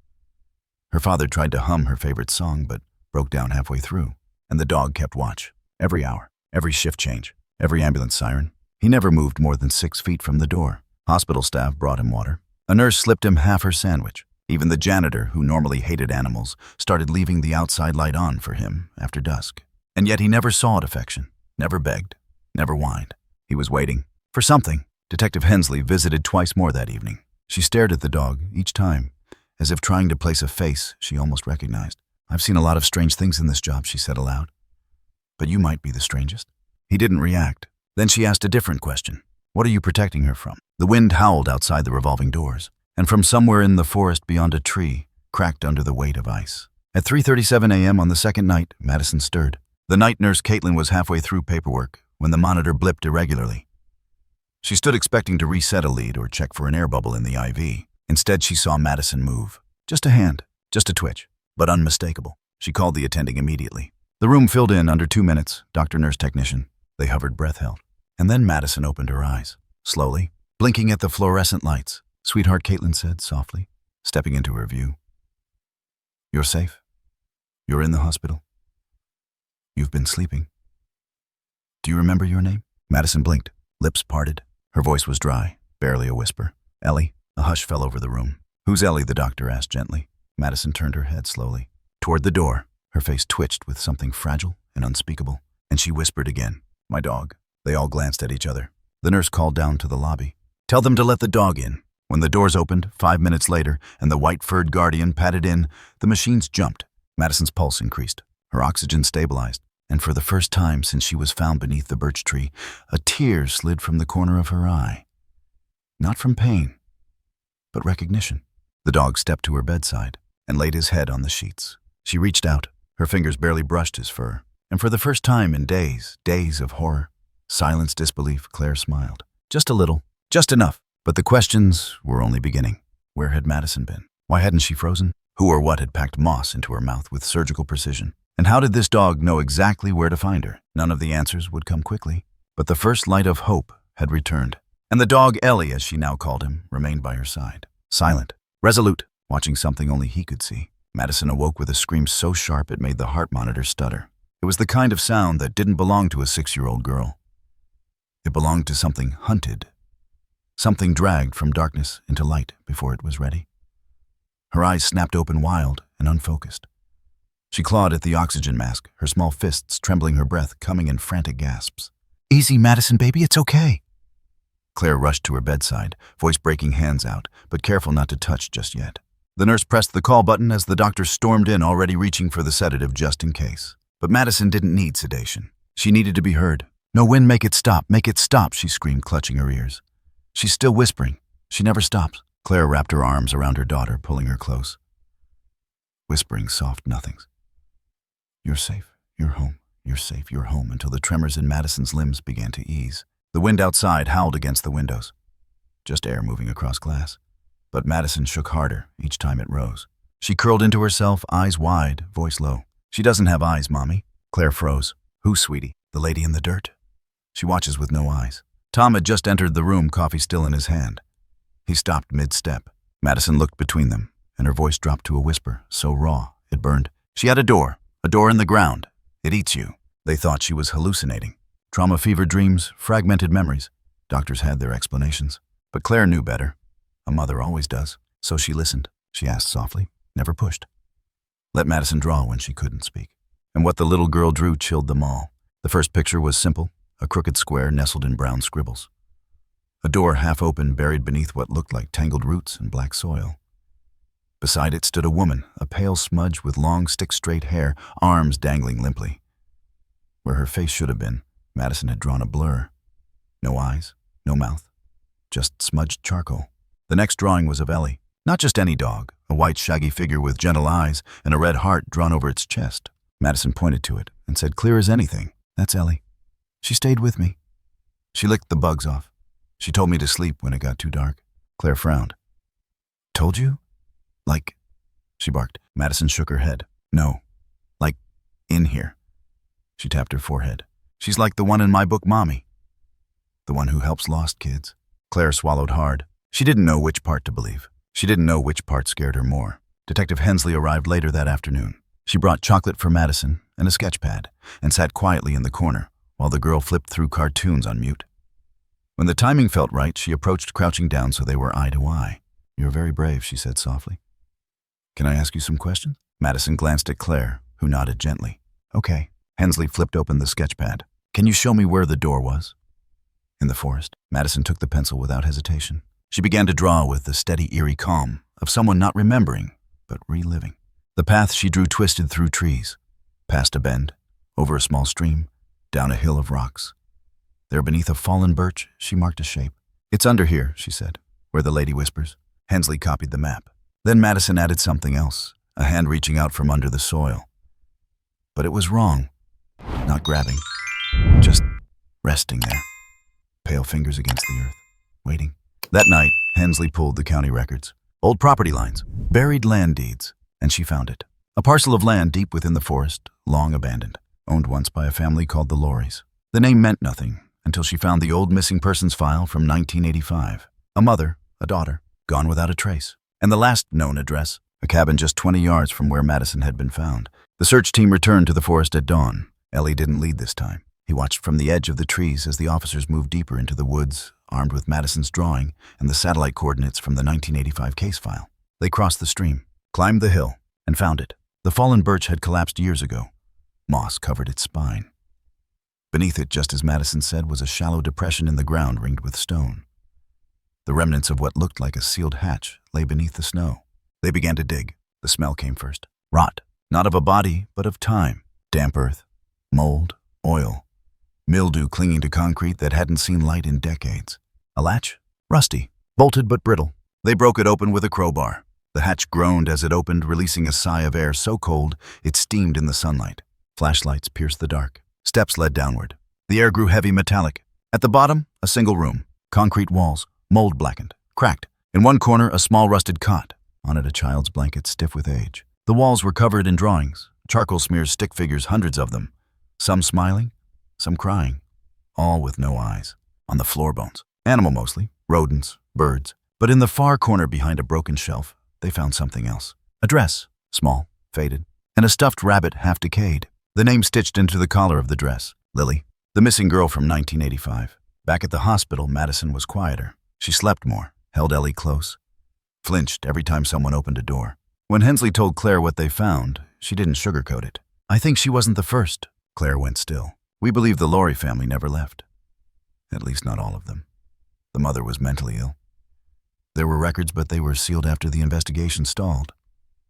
Her father tried to hum her favorite song, but broke down halfway through. And the dog kept watch. Every hour, every shift change, every ambulance siren. He never moved more than 6 feet from the door. Hospital staff brought him water. A nurse slipped him half her sandwich. Even the janitor, who normally hated animals, started leaving the outside light on for him after dusk. And yet he never sought affection, never begged, never whined. He was waiting for something. Detective Hensley visited twice more that evening. She stared at the dog, each time, as if trying to place a face she almost recognized. "I've seen a lot of strange things in this job," she said aloud. "But you might be the strangest." He didn't react. Then she asked a different question. "What are you protecting her from?" The wind howled outside the revolving doors, and from somewhere in the forest beyond a tree, cracked under the weight of ice. At 3:37 a.m. on the second night, Madison stirred. The night nurse Caitlin was halfway through paperwork when the monitor blipped irregularly. She stood expecting to reset a lead or check for an air bubble in the IV. Instead, she saw Madison move. Just a hand, just a twitch, but unmistakable. She called the attending immediately. The room filled in under 2 minutes, doctor, nurse, technician. They hovered, breath held. And then Madison opened her eyes, slowly, blinking at the fluorescent lights. "Sweetheart," Caitlin said softly, stepping into her view. "You're safe. You're in the hospital. You've been sleeping. Do you remember your name?" Madison blinked, lips parted. Her voice was dry, barely a whisper. "Ellie." A hush fell over the room. "Who's Ellie?" the doctor asked gently. Madison turned her head slowly toward the door. Her face twitched with something fragile and unspeakable, and she whispered again, "My dog." They all glanced at each other. The nurse called down to the lobby. "Tell them to let the dog in." When the doors opened, 5 minutes later, and the white-furred guardian padded in, the machines jumped. Madison's pulse increased. Her oxygen stabilized. And for the first time since she was found beneath the birch tree, a tear slid from the corner of her eye. Not from pain, but recognition. The dog stepped to her bedside and laid his head on the sheets. She reached out. Her fingers barely brushed his fur. And for the first time in days of horror, silence, disbelief, Claire smiled. Just a little, just enough. But the questions were only beginning. Where had Madison been? Why hadn't she frozen? Who or what had packed moss into her mouth with surgical precision? And how did this dog know exactly where to find her? None of the answers would come quickly. But the first light of hope had returned. And the dog, Ellie, as she now called him, remained by her side. Silent, resolute, watching something only he could see. Madison awoke with a scream so sharp it made the heart monitor stutter. It was the kind of sound that didn't belong to a 6-year-old girl. It belonged to something hunted. Something dragged from darkness into light before it was ready. Her eyes snapped open wild and unfocused. She clawed at the oxygen mask, her small fists trembling, her breath coming in frantic gasps. "Easy, Madison, baby, it's okay." Claire rushed to her bedside, voice breaking, hands out, but careful not to touch just yet. The nurse pressed the call button as the doctor stormed in, already reaching for the sedative just in case. But Madison didn't need sedation. She needed to be heard. "No, wind, make it stop, she screamed, clutching her ears. "She's still whispering. She never stops." Claire wrapped her arms around her daughter, pulling her close. Whispering soft nothings. "You're safe. You're home. You're safe. You're home," until the tremors in Madison's limbs began to ease. The wind outside howled against the windows. Just air moving across glass. But Madison shook harder each time it rose. She curled into herself, eyes wide, voice low. "She doesn't have eyes, Mommy." Claire froze. "Who, sweetie? The lady in the dirt?" "She watches with no eyes." Tom had just entered the room, coffee still in his hand. He stopped mid-step. Madison looked between them, and her voice dropped to a whisper, so raw it burned. "She had a door in the ground. It eats you." They thought she was hallucinating. Trauma-fevered dreams, fragmented memories. Doctors had their explanations. But Claire knew better. A mother always does. So she listened. She asked softly, never pushed. Let Madison draw when she couldn't speak. And what the little girl drew chilled them all. The first picture was simple, a crooked square nestled in brown scribbles. A door half open, buried beneath what looked like tangled roots and black soil. Beside it stood a woman, a pale smudge with long, stick-straight hair, arms dangling limply. Where her face should have been, Madison had drawn a blur. No eyes, no mouth, just smudged charcoal. The next drawing was of Ellie. Not just any dog, a white, shaggy figure with gentle eyes and a red heart drawn over its chest. Madison pointed to it and said, clear as anything, "That's Ellie. She stayed with me. She licked the bugs off. She told me to sleep when it got too dark." Claire frowned. "Told you? Like," she barked. Madison shook her head. "No. Like, in here." She tapped her forehead. "She's like the one in my book, Mommy. The one who helps lost kids." Claire swallowed hard. She didn't know which part to believe. She didn't know which part scared her more. Detective Hensley arrived later that afternoon. She brought chocolate for Madison and a sketch pad and sat quietly in the corner while the girl flipped through cartoons on mute. When the timing felt right, she approached, crouching down so they were eye to eye. "You're very brave," she said softly. "Can I ask you some questions?" Madison glanced at Claire, who nodded gently. "Okay." Hensley flipped open the sketch pad. "Can you show me where the door was?" In the forest, Madison took the pencil without hesitation. She began to draw with the steady, eerie calm of someone not remembering, but reliving. The path she drew twisted through trees, past a bend, over a small stream, down a hill of rocks. There beneath a fallen birch, she marked a shape. "It's under here," she said, "where the lady whispers." Hensley copied the map. Then Madison added something else, a hand reaching out from under the soil. But it was wrong. Not grabbing, just resting there, pale fingers against the earth, waiting. That night, Hensley pulled the county records, old property lines, buried land deeds, and she found it. A parcel of land deep within the forest, long abandoned, owned once by a family called the Lorries. The name meant nothing until she found the old missing persons file from 1985. A mother, a daughter, gone without a trace. And the last known address, a cabin just 20 yards from where Madison had been found. The search team returned to the forest at dawn. Ellie didn't lead this time. He watched from the edge of the trees as the officers moved deeper into the woods, armed with Madison's drawing and the satellite coordinates from the 1985 case file. They crossed the stream, climbed the hill, and found it. The fallen birch had collapsed years ago. Moss covered its spine. Beneath it, just as Madison said, was a shallow depression in the ground ringed with stone. The remnants of what looked like a sealed hatch lay beneath the snow. They began to dig. The smell came first. Rot, not of a body, but of time. Damp earth, mold, oil, mildew clinging to concrete that hadn't seen light in decades. A latch? Rusty, bolted but brittle. They broke it open with a crowbar. The hatch groaned as it opened, releasing a sigh of air so cold it steamed in the sunlight. Flashlights pierced the dark. Steps led downward. The air grew heavy, metallic. At the bottom, a single room. Concrete walls, mold blackened, cracked. In one corner, a small rusted cot. On it, a child's blanket stiff with age. The walls were covered in drawings, charcoal smears, stick figures, hundreds of them. Some smiling, some crying, all with no eyes. On the floor, bones. Animal mostly, rodents, birds. But in the far corner behind a broken shelf, they found something else. A dress, small, faded, and a stuffed rabbit half decayed. The name stitched into the collar of the dress. Lily, the missing girl from 1985. Back at the hospital, Madison was quieter. She slept more, held Ellie close, flinched every time someone opened a door. When Hensley told Claire what they found, she didn't sugarcoat it. "I think she wasn't the first." Claire went still. "We believe the Lorry family never left. At least not all of them. The mother was mentally ill. There were records, but they were sealed after the investigation stalled.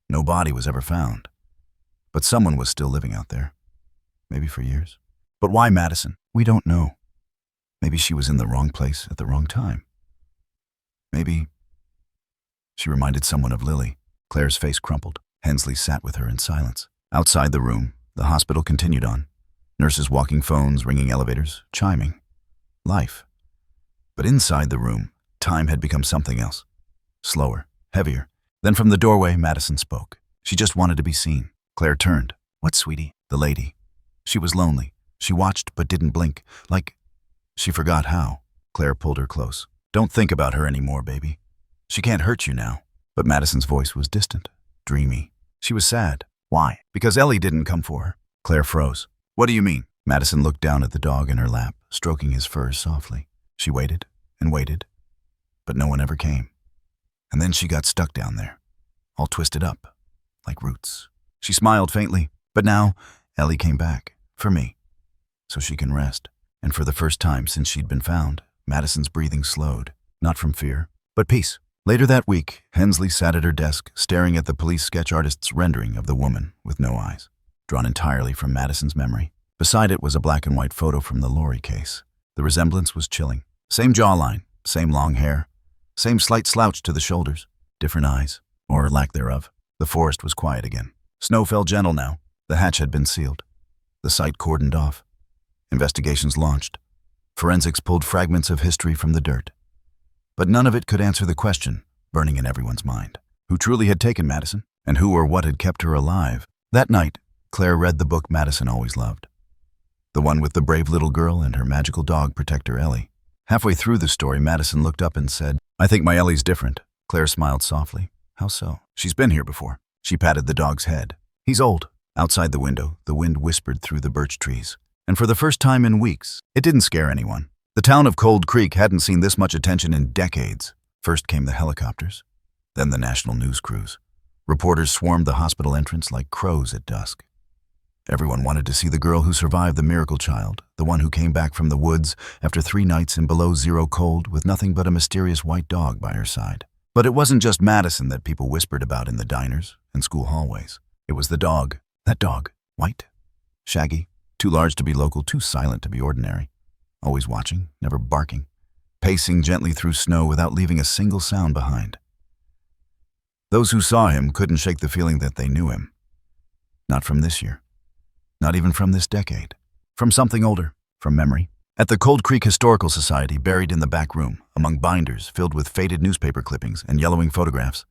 No body was ever found. But someone was still living out there. Maybe for years. But why Madison? We don't know. Maybe she was in the wrong place at the wrong time. Maybe..." She reminded someone of Lily. Claire's face crumpled. Hensley sat with her in silence. Outside the room, the hospital continued on. Nurses walking phones, ringing elevators, chiming. Life. But inside the room, time had become something else. Slower, heavier. Then from the doorway, Madison spoke. She just wanted to be seen. Claire turned. "What, sweetie?" The lady. She was lonely. She watched but didn't blink, like she forgot how. Claire pulled her close. "Don't think about her anymore, baby. She can't hurt you now." But Madison's voice was distant, dreamy. She was sad. Why? Because Ellie didn't come for her. Claire froze. "What do you mean?" Madison looked down at the dog in her lap, stroking his fur softly. She waited and waited, but no one ever came. And then she got stuck down there, all twisted up, like roots. She smiled faintly, but now Ellie came back, for me, so she can rest. And for the first time since she'd been found, Madison's breathing slowed, not from fear, but peace. Later that week, Hensley sat at her desk, staring at the police sketch artist's rendering of the woman with no eyes, drawn entirely from Madison's memory. Beside it was a black and white photo from the Lorry case. The resemblance was chilling. Same jawline, same long hair, same slight slouch to the shoulders, different eyes, or lack thereof. The forest was quiet again. Snow fell gentle now. The hatch had been sealed. The site cordoned off. Investigations launched. Forensics pulled fragments of history from the dirt. But none of it could answer the question, burning in everyone's mind. Who truly had taken Madison, and who or what had kept her alive? That night, Claire read the book Madison always loved. The one with the brave little girl and her magical dog protector Ellie. Halfway through the story, Madison looked up and said, "I think my Ellie's different." Claire smiled softly. "How so?" "She's been here before." She patted the dog's head. "He's old." Outside the window, the wind whispered through the birch trees. And for the first time in weeks, it didn't scare anyone. The town of Cold Creek hadn't seen this much attention in decades. First came the helicopters, then the national news crews. Reporters swarmed the hospital entrance like crows at dusk. Everyone wanted to see the girl who survived the miracle child, the one who came back from the woods after 3 nights in below-zero cold with nothing but a mysterious white dog by her side. But it wasn't just Madison that people whispered about in the diners and school hallways. It was the dog. That dog. White. Shaggy. Too large to be local, too silent to be ordinary. Always watching, never barking. Pacing gently through snow without leaving a single sound behind. Those who saw him couldn't shake the feeling that they knew him. Not from this year. Not even from this decade. From something older. From memory. At the Cold Creek Historical Society, buried in the back room, among binders filled with faded newspaper clippings and yellowing photographs,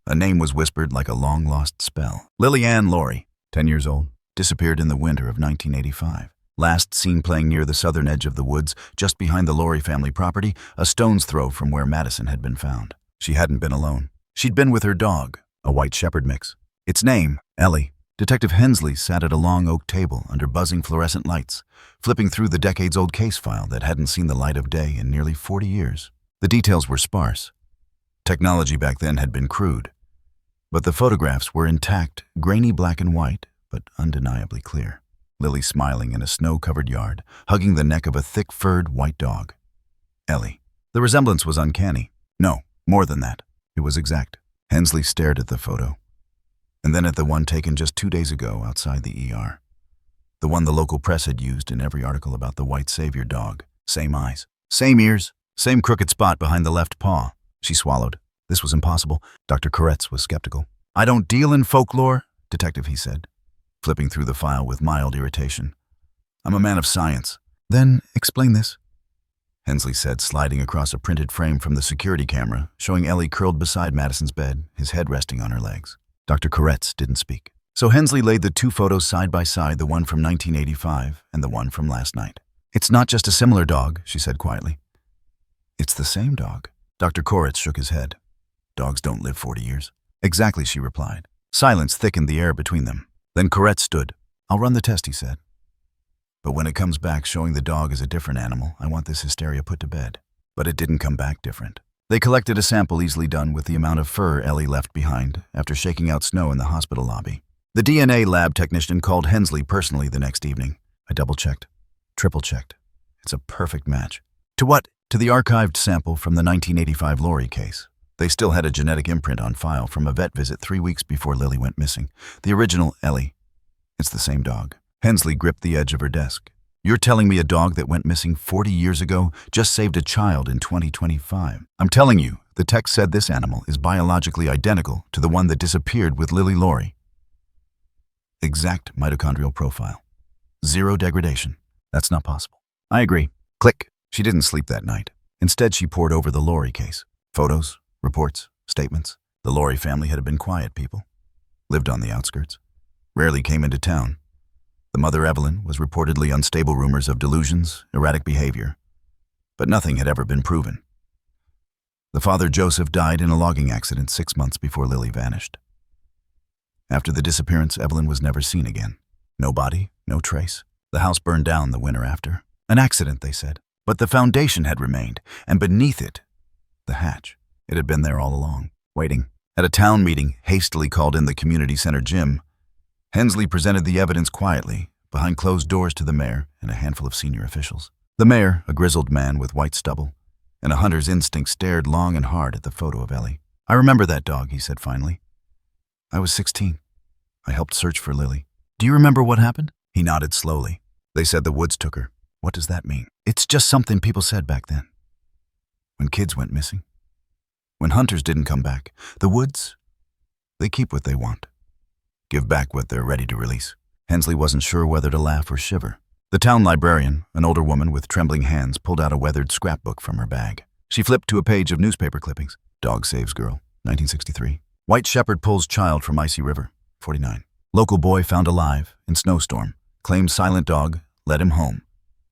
a name was whispered like a long-lost spell. Lily Ann Laurie, 10 years old, disappeared in the winter of 1985. Last seen playing near the southern edge of the woods, just behind the Laurie family property, a stone's throw from where Madison had been found. She hadn't been alone. She'd been with her dog, a white shepherd mix. Its name, Ellie. Detective Hensley sat at a long oak table under buzzing fluorescent lights, flipping through the decades-old case file that hadn't seen the light of day in nearly 40 years. The details were sparse. Technology back then had been crude. But the photographs were intact, grainy black and white, but undeniably clear. Lily smiling in a snow-covered yard, hugging the neck of a thick-furred white dog. Ellie. The resemblance was uncanny. No, more than that. It was exact. Hensley stared at the photo. And then at the one taken just 2 days ago outside the ER. The one the local press had used in every article about the white savior dog. Same eyes, same ears, same crooked spot behind the left paw. She swallowed. This was impossible. Dr. Koretz was skeptical. "I don't deal in folklore, detective," he said, flipping through the file with mild irritation. "I'm a man of science." "Then explain this," Hensley said, sliding across a printed frame from the security camera, showing Ellie curled beside Madison's bed, his head resting on her legs. Dr. Koretz didn't speak. So Hensley laid the 2 photos side by side, the one from 1985 and the one from last night. "It's not just a similar dog," she said quietly. "It's the same dog." Dr. Koretz shook his head. "Dogs don't live 40 years. "Exactly," she replied. Silence thickened the air between them. Then Koretz stood. "I'll run the test," he said. "But when it comes back showing the dog is a different animal, I want this hysteria put to bed." But it didn't come back different. They collected a sample easily done with the amount of fur Ellie left behind after shaking out snow in the hospital lobby. The DNA lab technician called Hensley personally the next evening. "I double-checked, triple-checked. It's a perfect match." "To what?" "To the archived sample from the 1985 Laurie case. They still had a genetic imprint on file from a vet visit 3 weeks before Lily went missing. The original Ellie. It's the same dog." Hensley gripped the edge of her desk. "You're telling me a dog that went missing 40 years ago just saved a child in 2025. I'm telling you, the text said this animal is biologically identical to the one that disappeared with Lily Laurie. Exact mitochondrial profile. 0 degradation. That's not possible." "I agree." Click. She didn't sleep that night. Instead, she pored over the Laurie case. Photos, reports, statements. The Laurie family had been quiet people. Lived on the outskirts. Rarely came into town. The mother, Evelyn, was reportedly unstable, rumors of delusions, erratic behavior. But nothing had ever been proven. The father, Joseph, died in a logging accident 6 months before Lily vanished. After the disappearance, Evelyn was never seen again. No body, no trace. The house burned down the winter after. An accident, they said. But the foundation had remained, and beneath it, the hatch. It had been there all along, waiting. At a town meeting, hastily called in the community center gym, Hensley presented the evidence quietly, behind closed doors to the mayor and a handful of senior officials. The mayor, a grizzled man with white stubble, and a hunter's instinct, stared long and hard at the photo of Ellie. "I remember that dog," he said finally. "I was 16. I helped search for Lily." "Do you remember what happened?" He nodded slowly. "They said the woods took her." "What does that mean?" "It's just something people said back then. When kids went missing. When hunters didn't come back. The woods, they keep what they want. Give back what they're ready to release." Hensley wasn't sure whether to laugh or shiver. The town librarian, an older woman with trembling hands, pulled out a weathered scrapbook from her bag. She flipped to a page of newspaper clippings. "Dog saves girl, 1963. White shepherd pulls child from icy river, 49. Local boy found alive in snowstorm. Claimed silent dog, led him home,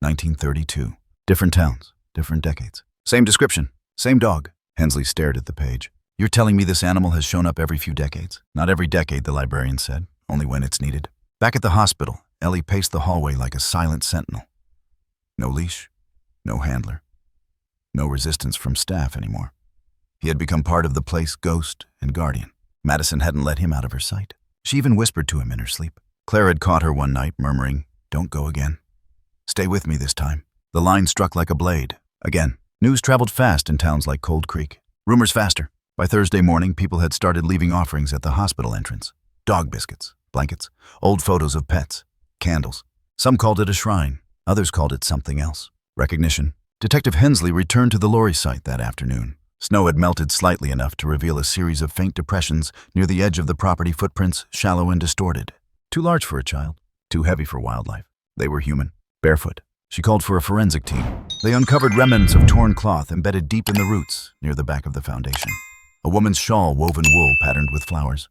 1932. Different towns, different decades. Same description, same dog." Hensley stared at the page. "You're telling me this animal has shown up every few decades?" "Not every decade," the librarian said, "only when it's needed." Back at the hospital, Ellie paced the hallway like a silent sentinel. No leash, no handler, no resistance from staff anymore. He had become part of the place, ghost and guardian. Madison hadn't let him out of her sight. She even whispered to him in her sleep. Claire had caught her one night, murmuring, "Don't go again. Stay with me this time." The line struck like a blade. Again, news traveled fast in towns like Cold Creek. Rumors faster. By Thursday morning, people had started leaving offerings at the hospital entrance. Dog biscuits, blankets, old photos of pets, candles. Some called it a shrine. Others called it something else. Recognition. Detective Hensley returned to the lorry site that afternoon. Snow had melted slightly enough to reveal a series of faint depressions near the edge of the property, footprints shallow and distorted. Too large for a child, too heavy for wildlife. They were human, barefoot. She called for a forensic team. They uncovered remnants of torn cloth embedded deep in the roots near the back of the foundation. A woman's shawl woven wool patterned with flowers.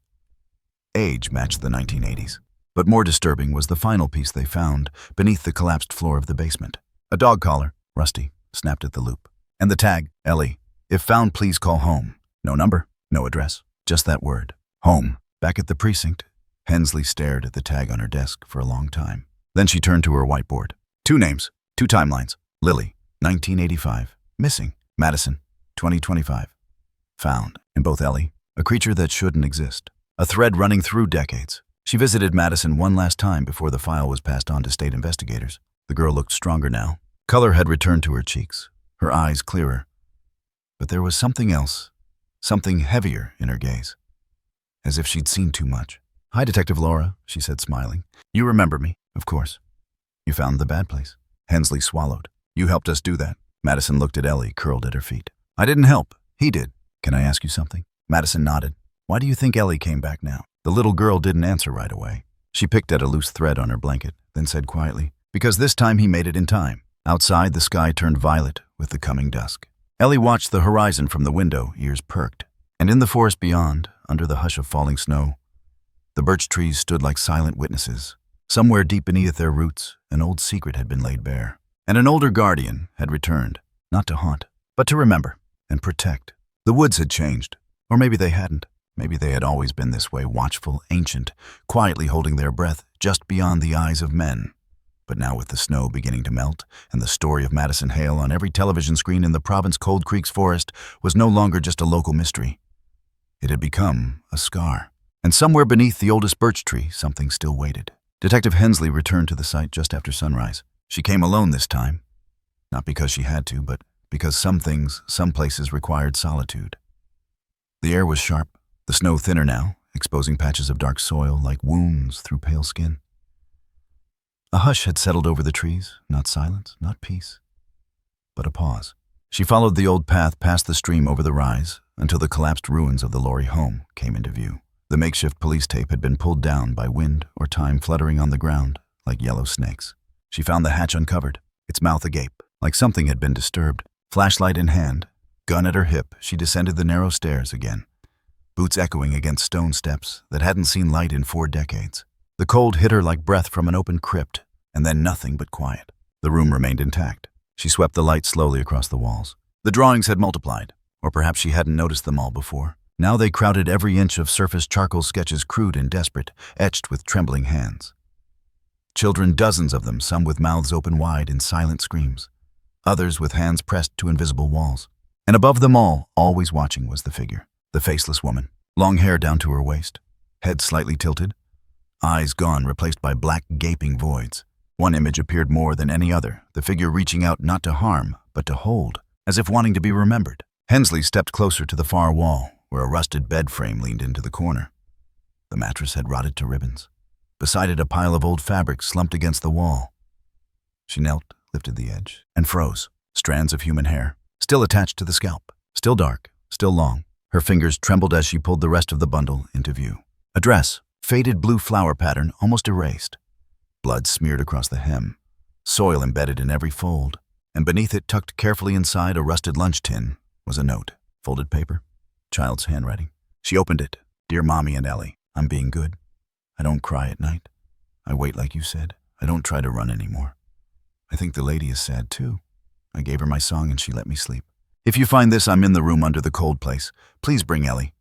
Age matched the 1980s. But more disturbing was the final piece they found beneath the collapsed floor of the basement. A dog collar, rusty, snapped at the loop. And the tag, Ellie. If found, please call home. No number, no address, just that word. Home. Back at the precinct, Hensley stared at the tag on her desk for a long time. Then she turned to her whiteboard. 2 names, 2 timelines. Lily, 1985. Missing. Madison, 2025. Found. In both Ellie, a creature that shouldn't exist. A thread running through decades. She visited Madison one last time before the file was passed on to state investigators. The girl looked stronger now. Color had returned to her cheeks, her eyes clearer. But there was something else, something heavier in her gaze, as if she'd seen too much. "Hi, Detective Laura," she said, smiling. "You remember me, of course. You found the bad place." Hensley swallowed. "You helped us do that." Madison looked at Ellie, curled at her feet. "I didn't help. He did. Can I ask you something?" Madison nodded. "Why do you think Ellie came back now?" The little girl didn't answer right away. She picked at a loose thread on her blanket, then said quietly, "Because this time he made it in time." Outside, the sky turned violet with the coming dusk. Ellie watched the horizon from the window, ears perked. And in the forest beyond, under the hush of falling snow, the birch trees stood like silent witnesses. Somewhere deep beneath their roots, an old secret had been laid bare. And an older guardian had returned, not to haunt, but to remember and protect. The woods had changed, or maybe they hadn't. Maybe they had always been this way, watchful, ancient, quietly holding their breath just beyond the eyes of men. But now with the snow beginning to melt, and the story of Madison Hale on every television screen in the province Cold Creek's forest was no longer just a local mystery. It had become a scar. And somewhere beneath the oldest birch tree, something still waited. Detective Hensley returned to the site just after sunrise. She came alone this time. Not because she had to, but because some things, some places required solitude. The air was sharp, the snow thinner now, exposing patches of dark soil like wounds through pale skin. A hush had settled over the trees, not silence, not peace, but a pause. She followed the old path past the stream over the rise until the collapsed ruins of the Laurie home came into view. The makeshift police tape had been pulled down by wind or time fluttering on the ground like yellow snakes. She found the hatch uncovered, its mouth agape, like something had been disturbed. Flashlight in hand, gun at her hip, she descended the narrow stairs again, boots echoing against stone steps that hadn't seen light in 4 decades. The cold hit her like breath from an open crypt, and then nothing but quiet. The room remained intact. She swept the light slowly across the walls. The drawings had multiplied, or perhaps she hadn't noticed them all before. Now they crowded every inch of surface charcoal sketches, crude and desperate, etched with trembling hands. Children, dozens of them, some with mouths open wide in silent screams, others with hands pressed to invisible walls. And above them all, always watching, was the figure, the faceless woman, long hair down to her waist, head slightly tilted, eyes gone, replaced by black, gaping voids. One image appeared more than any other, the figure reaching out not to harm, but to hold, as if wanting to be remembered. Hensley stepped closer to the far wall, where a rusted bed frame leaned into the corner. The mattress had rotted to ribbons. Beside it, a pile of old fabric slumped against the wall. She knelt, lifted the edge, and froze. Strands of human hair, still attached to the scalp, still dark, still long. Her fingers trembled as she pulled the rest of the bundle into view. A dress, faded blue flower pattern, almost erased. Blood smeared across the hem, soil embedded in every fold, and beneath it, tucked carefully inside a rusted lunch tin, was a note. Folded paper, child's handwriting. She opened it. "Dear Mommy and Ellie, I'm being good. I don't cry at night. I wait like you said. I don't try to run anymore. I think the lady is sad too. I gave her my song and she let me sleep. If you find this, I'm in the room under the cold place. Please bring Ellie.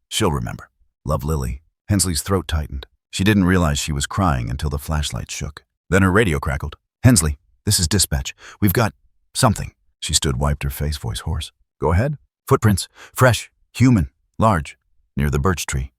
She'll remember. Love, Lily." Hensley's throat tightened. She didn't realize she was crying until the flashlight shook. Then her radio crackled. "Hensley, this is dispatch. We've got something." She stood, wiped her face, voice hoarse. "Go ahead." "Footprints. Fresh. Human. Large. Near the birch tree.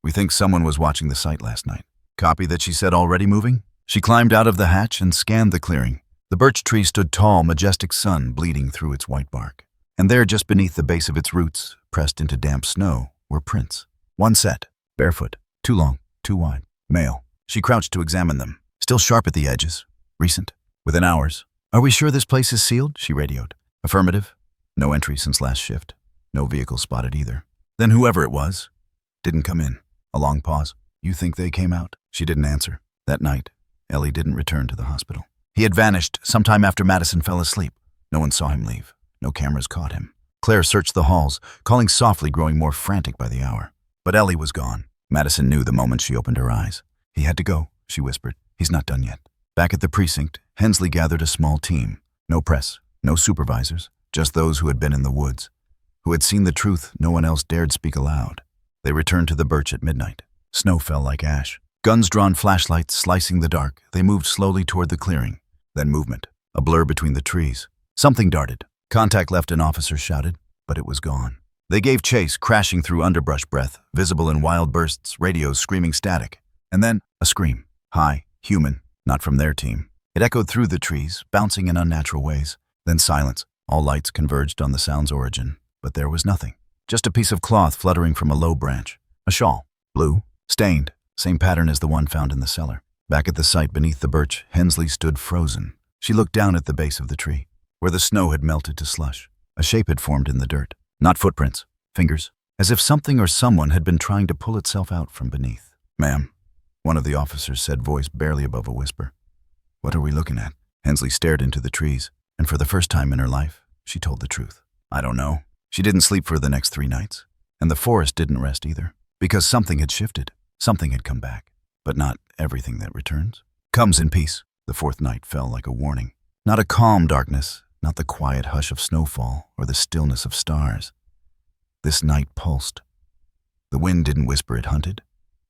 We think someone was watching the site last night. Copy that she said already moving? She climbed out of the hatch and scanned the clearing. The birch tree stood tall, majestic sun bleeding through its white bark. And there, just beneath the base of its roots, pressed into damp snow, were prints. One set, barefoot, too long, too wide, male. She crouched to examine them, still sharp at the edges, recent, within hours. Are we sure this place is sealed? She radioed. Affirmative. No entry since last shift. No vehicle spotted either. Then whoever it was didn't come in. A long pause. You think they came out? She didn't answer. That night, Ellie didn't return to the hospital. He had vanished sometime after Madison fell asleep. No one saw him leave. No cameras caught him. Claire searched the halls, calling softly, growing more frantic by the hour. But Ellie was gone. Madison knew the moment she opened her eyes. He had to go, she whispered. He's not done yet. Back at the precinct, Hensley gathered a small team. No press, no supervisors, just those who had been in the woods, who had seen the truth no one else dared speak aloud. They returned to the birch at midnight. Snow fell like ash. Guns-drawn flashlights slicing the dark, they moved slowly toward the clearing. Then movement, a blur between the trees. Something darted. Contact left, an officer shouted, but it was gone. They gave chase, crashing through underbrush breath, visible in wild bursts, radios screaming static. And then, a scream. High, human, not from their team. It echoed through the trees, bouncing in unnatural ways. Then silence. All lights converged on the sound's origin. But there was nothing. Just a piece of cloth fluttering from a low branch. A shawl. Blue. Stained. Same pattern as the one found in the cellar. Back at the site beneath the birch, Hensley stood frozen. She looked down at the base of the tree, where the snow had melted to slush. A shape had formed in the dirt. Not footprints. Fingers. As if something or someone had been trying to pull itself out from beneath. Ma'am, one of the officers said, voice barely above a whisper. What are we looking at? Hensley stared into the trees, and for the first time in her life, she told the truth. I don't know. She didn't sleep for the next 3 nights, and the forest didn't rest either, because something had shifted. Something had come back, but not everything that returns comes in peace. The 4th night fell like a warning. Not a calm darkness, not the quiet hush of snowfall or the stillness of stars. This night pulsed. The wind didn't whisper, it hunted.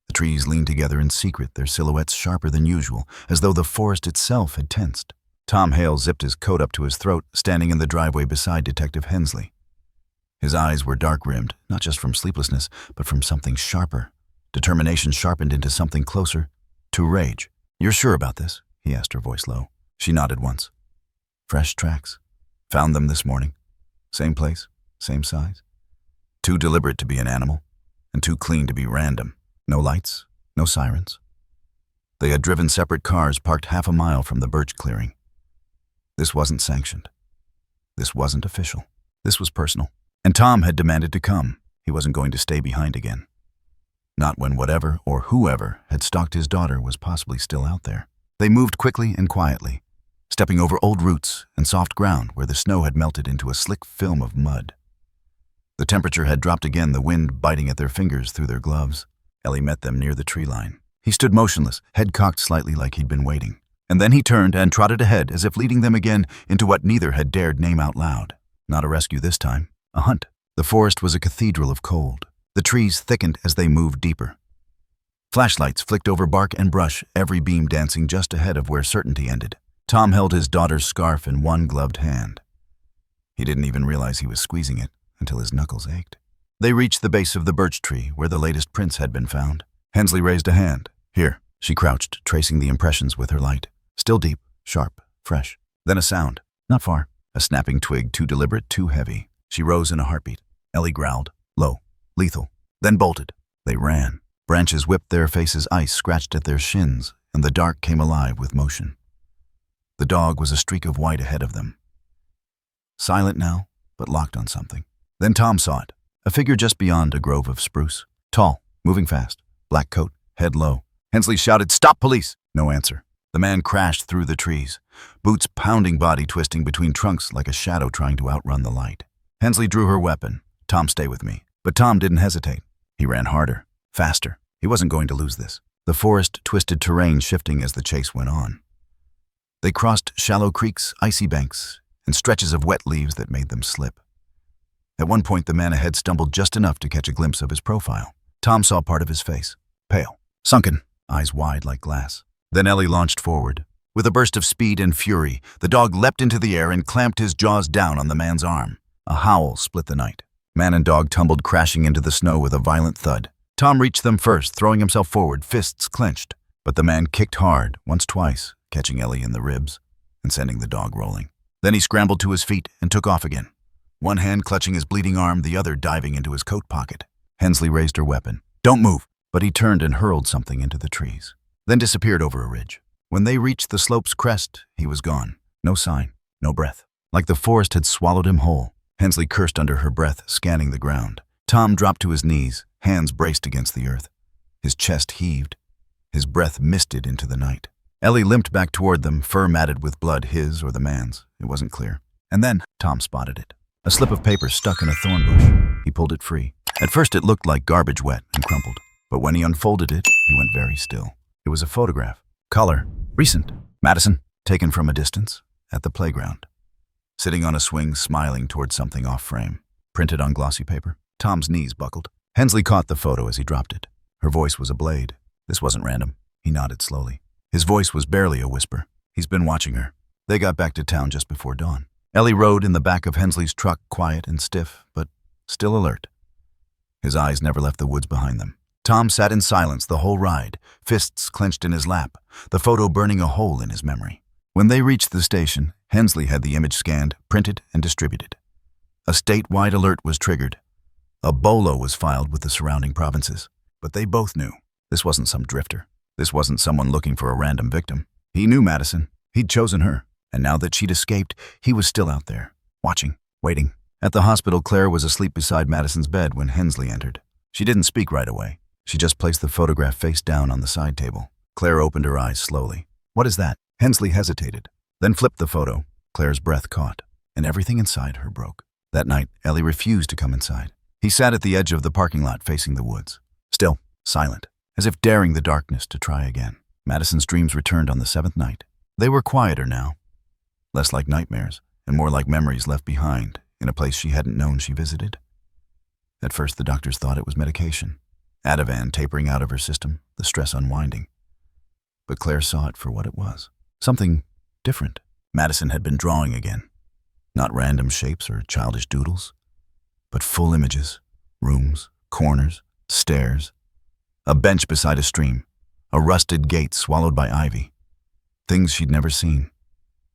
The trees leaned together in secret, their silhouettes sharper than usual, as though the forest itself had tensed. Tom Hale zipped his coat up to his throat, standing in the driveway beside Detective Hensley. His eyes were dark-rimmed, not just from sleeplessness, but from something sharper. Determination sharpened into something closer to rage. You're sure about this? He asked, her voice low. She nodded once. Fresh tracks. Found them this morning. Same place, same size. Too deliberate to be an animal, and too clean to be random. No lights, no sirens. They had driven separate cars parked half a mile from the birch clearing. This wasn't sanctioned. This wasn't official. This was personal. And Tom had demanded to come. He wasn't going to stay behind again. Not when whatever or whoever had stalked his daughter was possibly still out there. They moved quickly and quietly, stepping over old roots and soft ground where the snow had melted into a slick film of mud. The temperature had dropped again, the wind biting at their fingers through their gloves. Ellie met them near the tree line. He stood motionless, head cocked slightly like he'd been waiting. And then he turned and trotted ahead as if leading them again into what neither had dared name out loud. Not a rescue this time, a hunt. The forest was a cathedral of cold. The trees thickened as they moved deeper. Flashlights flicked over bark and brush, every beam dancing just ahead of where certainty ended. Tom held his daughter's scarf in one gloved hand. He didn't even realize he was squeezing it until his knuckles ached. They reached the base of the birch tree where the latest prints had been found. Hensley raised a hand. Here. She crouched, tracing the impressions with her light. Still deep, sharp, fresh. Then a sound. Not far. A snapping twig, too deliberate, too heavy. She rose in a heartbeat. Ellie growled. Low. Lethal. Then bolted. They ran. Branches whipped their faces, ice scratched at their shins, and the dark came alive with motion. The dog was a streak of white ahead of them. Silent now, but locked on something. Then Tom saw it. A figure just beyond a grove of spruce. Tall, moving fast. Black coat, head low. Hensley shouted, "Stop, police!" No answer. The man crashed through the trees, boots pounding, body twisting between trunks like a shadow trying to outrun the light. Hensley drew her weapon. Tom, stay with me. But Tom didn't hesitate. He ran harder, faster. He wasn't going to lose this. The forest twisted terrain shifting as the chase went on. They crossed shallow creeks, icy banks, and stretches of wet leaves that made them slip. At one point, the man ahead stumbled just enough to catch a glimpse of his profile. Tom saw part of his face. Pale, sunken, eyes wide like glass. Then Ellie launched forward. With a burst of speed and fury, the dog leapt into the air and clamped his jaws down on the man's arm. A howl split the night. Man and dog tumbled crashing into the snow with a violent thud. Tom reached them first, throwing himself forward, fists clenched. But the man kicked hard, once twice, catching Ellie in the ribs and sending the dog rolling. Then he scrambled to his feet and took off again, one hand clutching his bleeding arm, the other diving into his coat pocket. Hensley raised her weapon. "Don't move!" But he turned and hurled something into the trees, then disappeared over a ridge. When they reached the slope's crest, he was gone. No sign, no breath. Like the forest had swallowed him whole. Hensley cursed under her breath, scanning the ground. Tom dropped to his knees, hands braced against the earth. His chest heaved. His breath misted into the night. Ellie limped back toward them, fur matted with blood, his or the man's. It wasn't clear. And then Tom spotted it. A slip of paper stuck in a thorn bush. He pulled it free. At first it looked like garbage, wet and crumpled. But when he unfolded it, he went very still. It was a photograph. Color. Recent. Madison. Taken from a distance. At the playground. Sitting on a swing, smiling toward something off frame. Printed on glossy paper. Tom's knees buckled. Hensley caught the photo as he dropped it. Her voice was a blade. This wasn't random. He nodded slowly. His voice was barely a whisper. He's been watching her. They got back to town just before dawn. Ellie rode in the back of Hensley's truck, quiet and stiff, but still alert. His eyes never left the woods behind them. Tom sat in silence the whole ride, fists clenched in his lap, the photo burning a hole in his memory. When they reached the station, Hensley had the image scanned, printed, and distributed. A statewide alert was triggered. A BOLO was filed with the surrounding provinces. But they both knew. This wasn't some drifter. This wasn't someone looking for a random victim. He knew Madison. He'd chosen her. And now that she'd escaped, he was still out there, watching, waiting. At the hospital, Claire was asleep beside Madison's bed when Hensley entered. She didn't speak right away. She just placed the photograph face down on the side table. Claire opened her eyes slowly. "What is that?" Hensley hesitated, then flipped the photo. Claire's breath caught, and everything inside her broke. That night, Ellie refused to come inside. He sat at the edge of the parking lot facing the woods. Still, silent, as if daring the darkness to try again. Madison's dreams returned on the 7th night. They were quieter now, less like nightmares, and more like memories left behind in a place she hadn't known she visited. At first, the doctors thought it was medication, Ativan tapering out of her system, the stress unwinding. But Claire saw it for what it was, something different. Madison had been drawing again, not random shapes or childish doodles, but full images, rooms, corners, stairs, a bench beside a stream, a rusted gate swallowed by ivy. Things she'd never seen,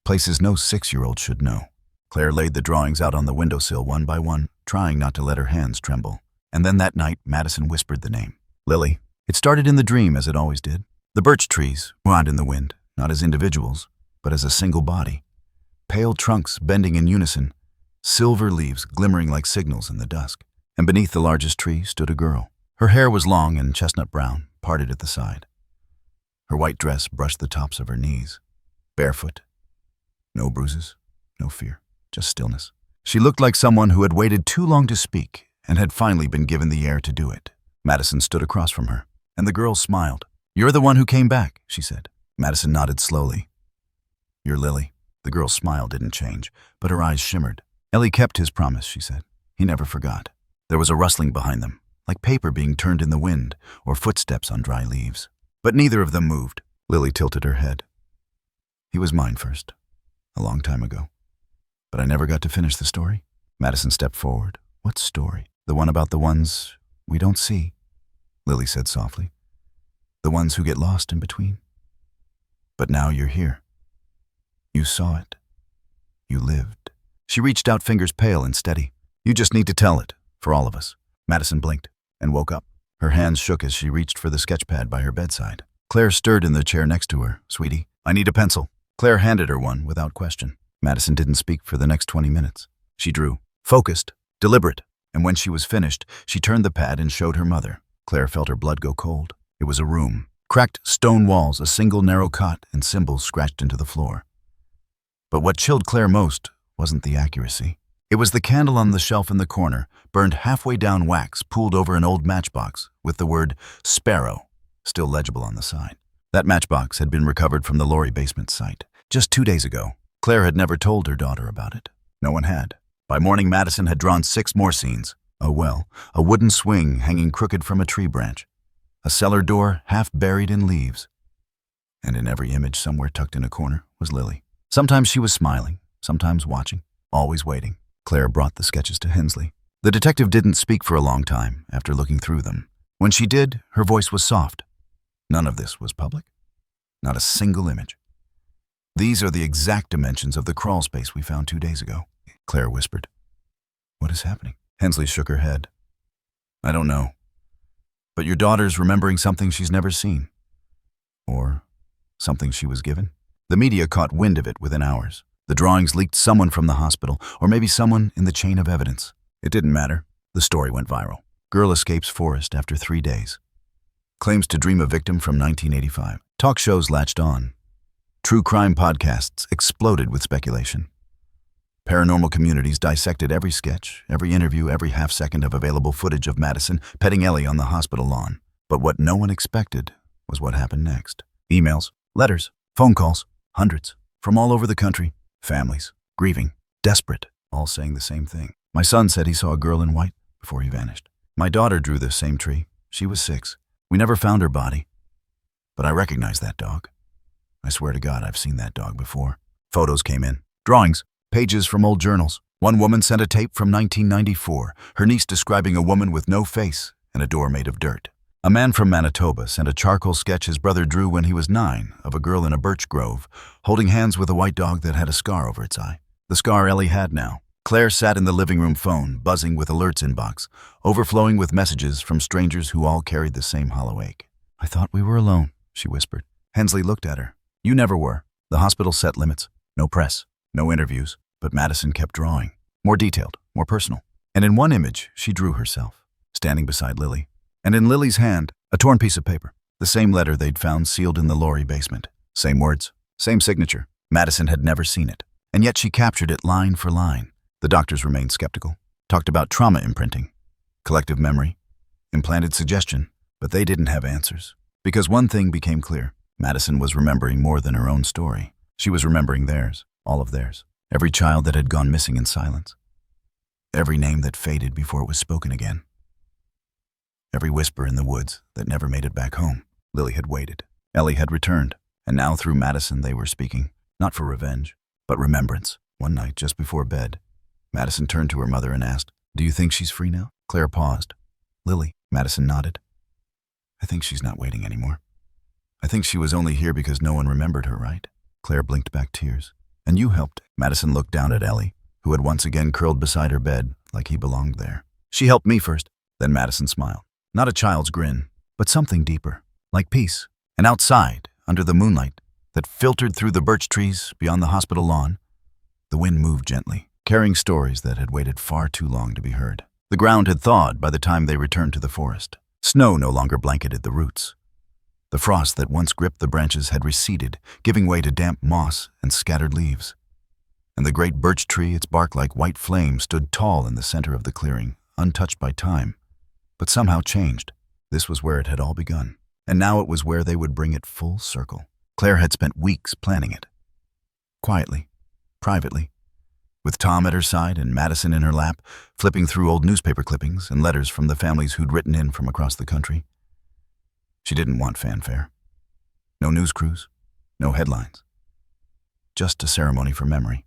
places no 6-year-old should know. Claire laid the drawings out on the windowsill one by one, trying not to let her hands tremble. And then that night, Madison whispered the name, Lily. It started in the dream, as it always did. The birch trees waved in the wind, not as individuals, but as a single body. Pale trunks bending in unison, silver leaves glimmering like signals in the dusk. And beneath the largest tree stood a girl. Her hair was long and chestnut brown, parted at the side. Her white dress brushed the tops of her knees. Barefoot. No bruises, no fear, just stillness. She looked like someone who had waited too long to speak and had finally been given the air to do it. Madison stood across from her, and the girl smiled. "You're the one who came back," she said. Madison nodded slowly. "You're Lily." The girl's smile didn't change, but her eyes shimmered. "Ellie kept his promise," she said. "He never forgot." There was a rustling behind them, like paper being turned in the wind or footsteps on dry leaves. But neither of them moved. Lily tilted her head. "He was mine first, a long time ago. But I never got to finish the story." Madison stepped forward. "What story?" "The one about the ones we don't see," Lily said softly. "The ones who get lost in between. But now you're here. You saw it. You lived." She reached out, fingers pale and steady. "You just need to tell it, for all of us." Madison blinked and woke up. Her hands shook as she reached for the sketch pad by her bedside. Claire stirred in the chair next to her. "Sweetie, I need a pencil." Claire handed her one without question. Madison didn't speak for the next 20 minutes. She drew, focused, deliberate, and when she was finished, she turned the pad and showed her mother. Claire felt her blood go cold. It was a room. Cracked stone walls, a single narrow cot, and symbols scratched into the floor. But what chilled Claire most wasn't the accuracy. It was the candle on the shelf in the corner, burned halfway down wax, pooled over an old matchbox, with the word Sparrow still legible on the side. That matchbox had been recovered from the Lorry basement site just 2 days ago. Claire had never told her daughter about it. No one had. By morning, Madison had drawn 6 more scenes. A well, a wooden swing hanging crooked from a tree branch, a cellar door half buried in leaves. And in every image, somewhere tucked in a corner, was Lily. Sometimes she was smiling, sometimes watching, always waiting. Claire brought the sketches to Hensley. The detective didn't speak for a long time after looking through them. When she did, her voice was soft. None of this was public. Not a single image. These are the exact dimensions of the crawl space we found 2 days ago, Claire whispered. What is happening? Hensley shook her head. I don't know. But your daughter's remembering something she's never seen. Or something she was given. The media caught wind of it within hours. The drawings leaked someone from the hospital, or maybe someone in the chain of evidence. It didn't matter. The story went viral. Girl escapes forest after 3 days. Claims to dream a victim from 1985. Talk shows latched on. True crime podcasts exploded with speculation. Paranormal communities dissected every sketch, every interview, every half-second of available footage of Madison petting Ellie on the hospital lawn. But what no one expected was what happened next. Emails, letters, phone calls, hundreds, from all over the country. Families, grieving, desperate, all saying the same thing. My son said he saw a girl in white before he vanished. My daughter drew this same tree. She was 6. We never found her body. But I recognize that dog. I swear to God I've seen that dog before. Photos came in. Drawings. Pages from old journals. One woman sent a tape from 1994, her niece describing a woman with no face and a door made of dirt. A man from Manitoba sent a charcoal sketch his brother drew when he was 9 of a girl in a birch grove, holding hands with a white dog that had a scar over its eye. The scar Ellie had now. Claire sat in the living room phone, buzzing with alerts inbox, overflowing with messages from strangers who all carried the same hollow ache. I thought we were alone, she whispered. Hensley looked at her. You never were. The hospital set limits. No press, no interviews, but Madison kept drawing. More detailed, more personal. And in one image, she drew herself, standing beside Lily. And in Lily's hand, a torn piece of paper, the same letter they'd found sealed in the Lorry basement. Same words, same signature. Madison had never seen it, and yet she captured it line for line. The doctors remained skeptical, talked about trauma imprinting, collective memory, implanted suggestion, but they didn't have answers. Because one thing became clear. Madison was remembering more than her own story. She was remembering theirs, all of theirs. Every child that had gone missing in silence. Every name that faded before it was spoken again. Every whisper in the woods that never made it back home. Lily had waited. Ellie had returned. And now through Madison they were speaking, not for revenge, but remembrance. One night, just before bed, Madison turned to her mother and asked, Do you think she's free now? Claire paused. Lily, Madison nodded. I think she's not waiting anymore. I think she was only here because no one remembered her, right? Claire blinked back tears. And you helped. Madison looked down at Ellie, who had once again curled beside her bed like he belonged there. She helped me first. Then Madison smiled. Not a child's grin, but something deeper, like peace. And outside, under the moonlight that filtered through the birch trees beyond the hospital lawn, the wind moved gently, carrying stories that had waited far too long to be heard. The ground had thawed by the time they returned to the forest. Snow no longer blanketed the roots. The frost that once gripped the branches had receded, giving way to damp moss and scattered leaves. And the great birch tree, its bark like white flame, stood tall in the center of the clearing, untouched by time, but somehow changed. This was where it had all begun, and now it was where they would bring it full circle. Claire had spent weeks planning it. Quietly, privately, with Tom at her side and Madison in her lap, flipping through old newspaper clippings and letters from the families who'd written in from across the country. She didn't want fanfare. No news crews, no headlines. Just a ceremony for memory.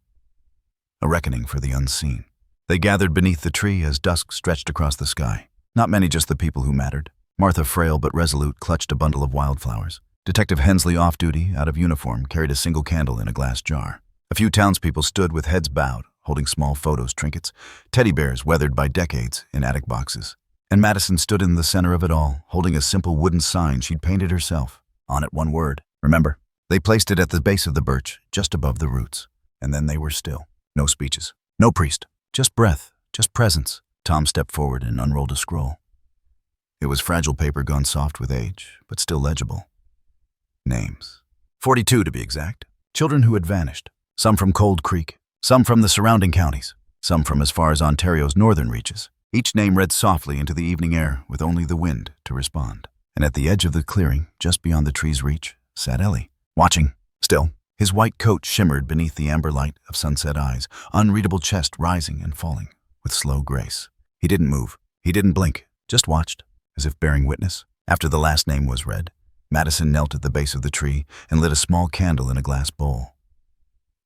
A reckoning for the unseen. They gathered beneath the tree as dusk stretched across the sky. Not many, just the people who mattered. Martha, frail but resolute, clutched a bundle of wildflowers. Detective Hensley, off duty, out of uniform, carried a single candle in a glass jar. A few townspeople stood with heads bowed, holding small photos, trinkets, teddy bears weathered by decades in attic boxes. And Madison stood in the center of it all, holding a simple wooden sign she'd painted herself. On it one word, remember. They placed it at the base of the birch, just above the roots. And then they were still. No speeches, no priest, just breath, just presence. Tom stepped forward and unrolled a scroll. It was fragile paper gone soft with age, but still legible. Names. 42 to be exact. Children who had vanished. Some from Cold Creek, some from the surrounding counties, some from as far as Ontario's northern reaches. Each name read softly into the evening air with only the wind to respond. And at the edge of the clearing, just beyond the tree's reach, sat Ellie, watching, still. His white coat shimmered beneath the amber light of sunset eyes, unreadable chest rising and falling with slow grace. He didn't move. He didn't blink, just watched, as if bearing witness. After the last name was read, Madison knelt at the base of the tree and lit a small candle in a glass bowl.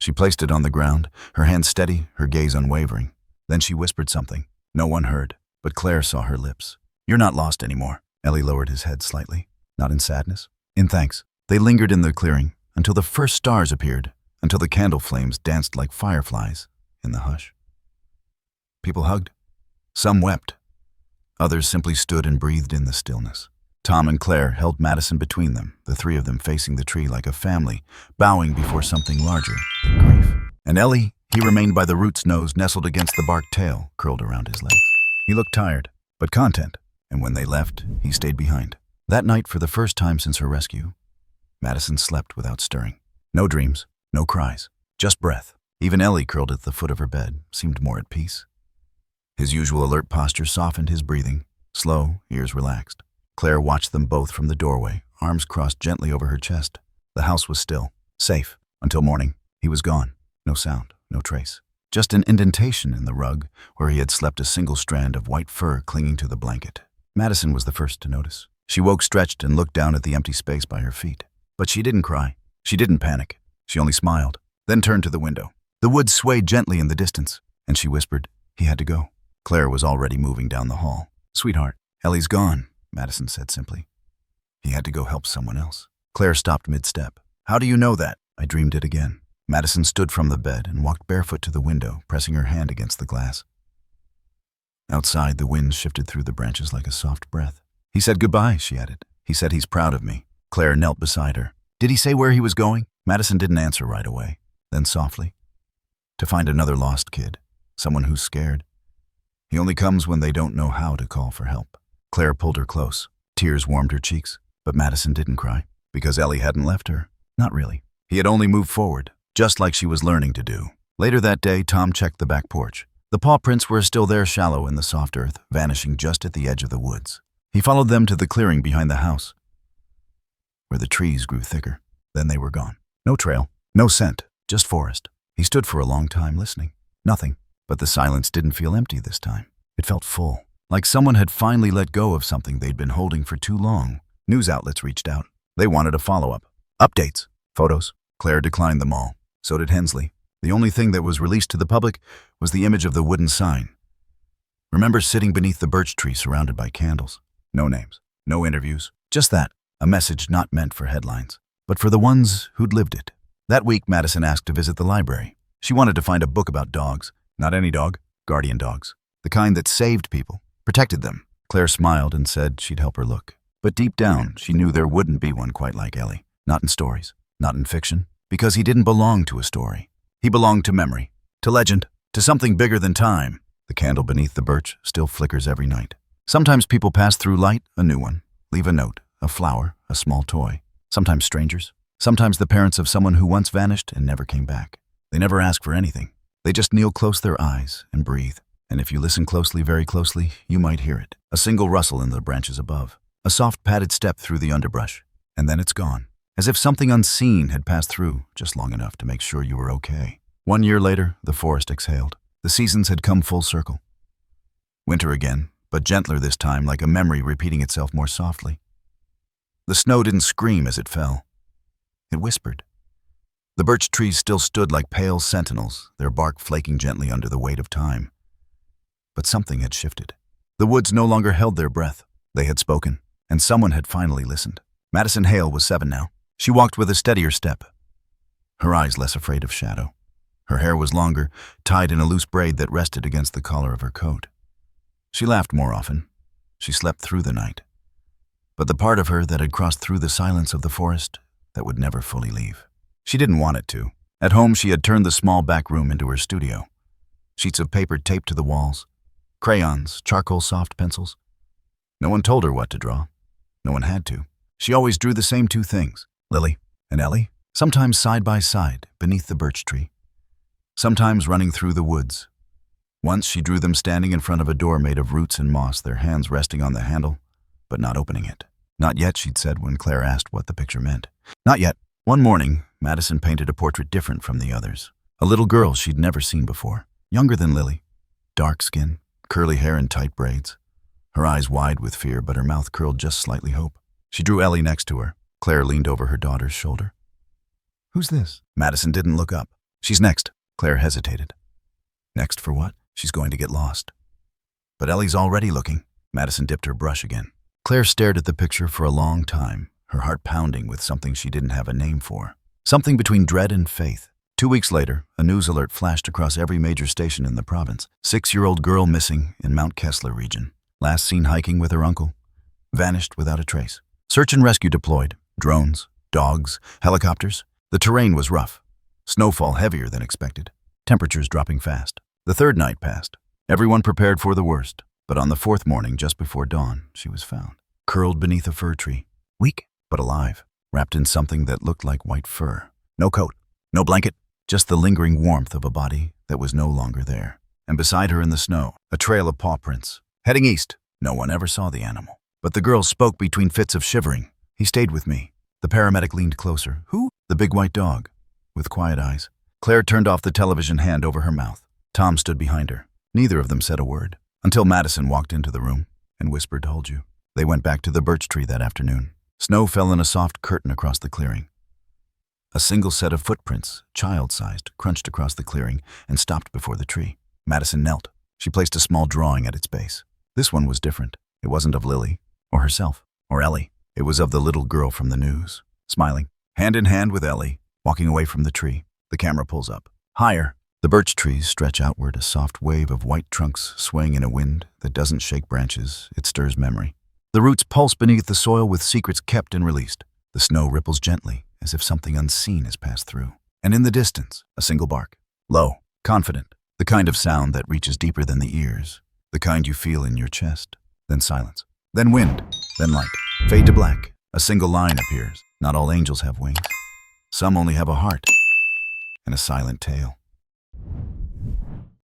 She placed it on the ground, her hand steady, her gaze unwavering. Then she whispered something. No one heard, but Claire saw her lips. You're not lost anymore. Ellie lowered his head slightly. Not in sadness, in thanks. They lingered in the clearing until the first stars appeared, until the candle flames danced like fireflies in the hush. People hugged. Some wept. Others simply stood and breathed in the stillness. Tom and Claire held Madison between them, the three of them facing the tree like a family, bowing before something larger than grief. And Ellie, he remained by the root's nose, nestled against the bark tail curled around his legs. He looked tired, but content, and when they left, he stayed behind. That night, for the first time since her rescue, Madison slept without stirring. No dreams, no cries, just breath. Even Ellie, curled at the foot of her bed, seemed more at peace. His usual alert posture softened his breathing, slow, ears relaxed. Claire watched them both from the doorway, arms crossed gently over her chest. The house was still, safe, until morning. He was gone. No sound, no trace. Just an indentation in the rug where he had slept, a single strand of white fur clinging to the blanket. Madison was the first to notice. She woke, stretched, and looked down at the empty space by her feet. But she didn't cry. She didn't panic. She only smiled, then turned to the window. The woods swayed gently in the distance, and she whispered, "He had to go." Claire was already moving down the hall. "Sweetheart, Ellie's gone," Madison said simply. "He had to go help someone else." Claire stopped mid-step. "How do you know that?" "I dreamed it again." Madison stood from the bed and walked barefoot to the window, pressing her hand against the glass. Outside, the wind shifted through the branches like a soft breath. "He said goodbye," she added. "He said he's proud of me." Claire knelt beside her. "Did he say where he was going?" Madison didn't answer right away. Then softly, "To find another lost kid, someone who's scared. He only comes when they don't know how to call for help." Claire pulled her close. Tears warmed her cheeks, but Madison didn't cry, because Ellie hadn't left her. Not really. He had only moved forward, just like she was learning to do. Later that day, Tom checked the back porch. The paw prints were still there, shallow in the soft earth, vanishing just at the edge of the woods. He followed them to the clearing behind the house, where the trees grew thicker. Then they were gone. No trail, no scent, just forest. He stood for a long time listening. Nothing. But the silence didn't feel empty this time. It felt full, like someone had finally let go of something they'd been holding for too long. News outlets reached out. They wanted a follow-up. Updates. Photos. Claire declined them all. So did Hensley. The only thing that was released to the public was the image of the wooden sign. Remember sitting beneath the birch tree surrounded by candles. No names. No interviews. Just that. A message not meant for headlines, but for the ones who'd lived it. That week, Madison asked to visit the library. She wanted to find a book about dogs. Not any dog, guardian dogs. The kind that saved people, protected them. Claire smiled and said she'd help her look. But deep down, she knew there wouldn't be one quite like Ellie. Not in stories, not in fiction, because he didn't belong to a story. He belonged to memory, to legend, to something bigger than time. The candle beneath the birch still flickers every night. Sometimes people pass through, light a new one, leave a note, a flower, a small toy. Sometimes strangers. Sometimes the parents of someone who once vanished and never came back. They never ask for anything. They just kneel, close their eyes, and breathe. And if you listen closely, very closely, you might hear it. A single rustle in the branches above. A soft padded step through the underbrush. And then it's gone. As if something unseen had passed through, just long enough to make sure you were okay. 1 year later, the forest exhaled. The seasons had come full circle. Winter again, but gentler this time, like a memory repeating itself more softly. The snow didn't scream as it fell. It whispered. The birch trees still stood like pale sentinels, their bark flaking gently under the weight of time. But something had shifted. The woods no longer held their breath. They had spoken, and someone had finally listened. Madison Hale was 7 now. She walked with a steadier step, her eyes less afraid of shadow. Her hair was longer, tied in a loose braid that rested against the collar of her coat. She laughed more often. She slept through the night. But the part of her that had crossed through the silence of the forest that would never fully leave. She didn't want it to. At home, she had turned the small back room into her studio. Sheets of paper taped to the walls. Crayons, charcoal soft pencils. No one told her what to draw. No one had to. She always drew the same 2 things, Lily and Ellie, sometimes side by side beneath the birch tree, sometimes running through the woods. Once she drew them standing in front of a door made of roots and moss, their hands resting on the handle, but not opening it. Not yet, she'd said when Claire asked what the picture meant. Not yet. One morning, Madison painted a portrait different from the others. A little girl she'd never seen before, younger than Lily, dark skin, curly hair in tight braids, her eyes wide with fear, but her mouth curled just slightly hope. She drew Ellie next to her. Claire leaned over her daughter's shoulder. "Who's this?" Madison didn't look up. "She's next." Claire hesitated. "Next for what?" "She's going to get lost." "But Ellie's already looking." Madison dipped her brush again. Claire stared at the picture for a long time, her heart pounding with something she didn't have a name for. Something between dread and faith. 2 weeks later, a news alert flashed across every major station in the province. 6-year-old girl missing in Mount Kessler region. Last seen hiking with her uncle. Vanished without a trace. Search and rescue deployed. Drones, dogs, helicopters. The terrain was rough. Snowfall heavier than expected. Temperatures dropping fast. The third night passed. Everyone prepared for the worst. But on the fourth morning, just before dawn, she was found. Curled beneath a fir tree. Weak, but alive. Wrapped in something that looked like white fur. No coat, no blanket, just the lingering warmth of a body that was no longer there. And beside her in the snow, a trail of paw prints. Heading east, no one ever saw the animal. But the girl spoke between fits of shivering. He stayed with me. The paramedic leaned closer. Who? The big white dog. With quiet eyes. Claire turned off the television hand over her mouth. Tom stood behind her. Neither of them said a word. Until Madison walked into the room and whispered, "Hold you." They went back to the birch tree that afternoon. Snow fell in a soft curtain across the clearing. A single set of footprints, child-sized, crunched across the clearing and stopped before the tree. Madison knelt. She placed a small drawing at its base. This one was different. It wasn't of Lily, or herself, or Ellie. It was of the little girl from the news, smiling, hand in hand with Ellie, walking away from the tree. The camera pulls up. Higher. The birch trees stretch outward, a soft wave of white trunks swaying in a wind that doesn't shake branches, it stirs memory. The roots pulse beneath the soil with secrets kept and released. The snow ripples gently, as if something unseen has passed through. And in the distance, a single bark. Low, confident, the kind of sound that reaches deeper than the ears, the kind you feel in your chest. Then silence. Then wind. Then light. Fade to black. A single line appears. Not all angels have wings. Some only have a heart and a silent tale.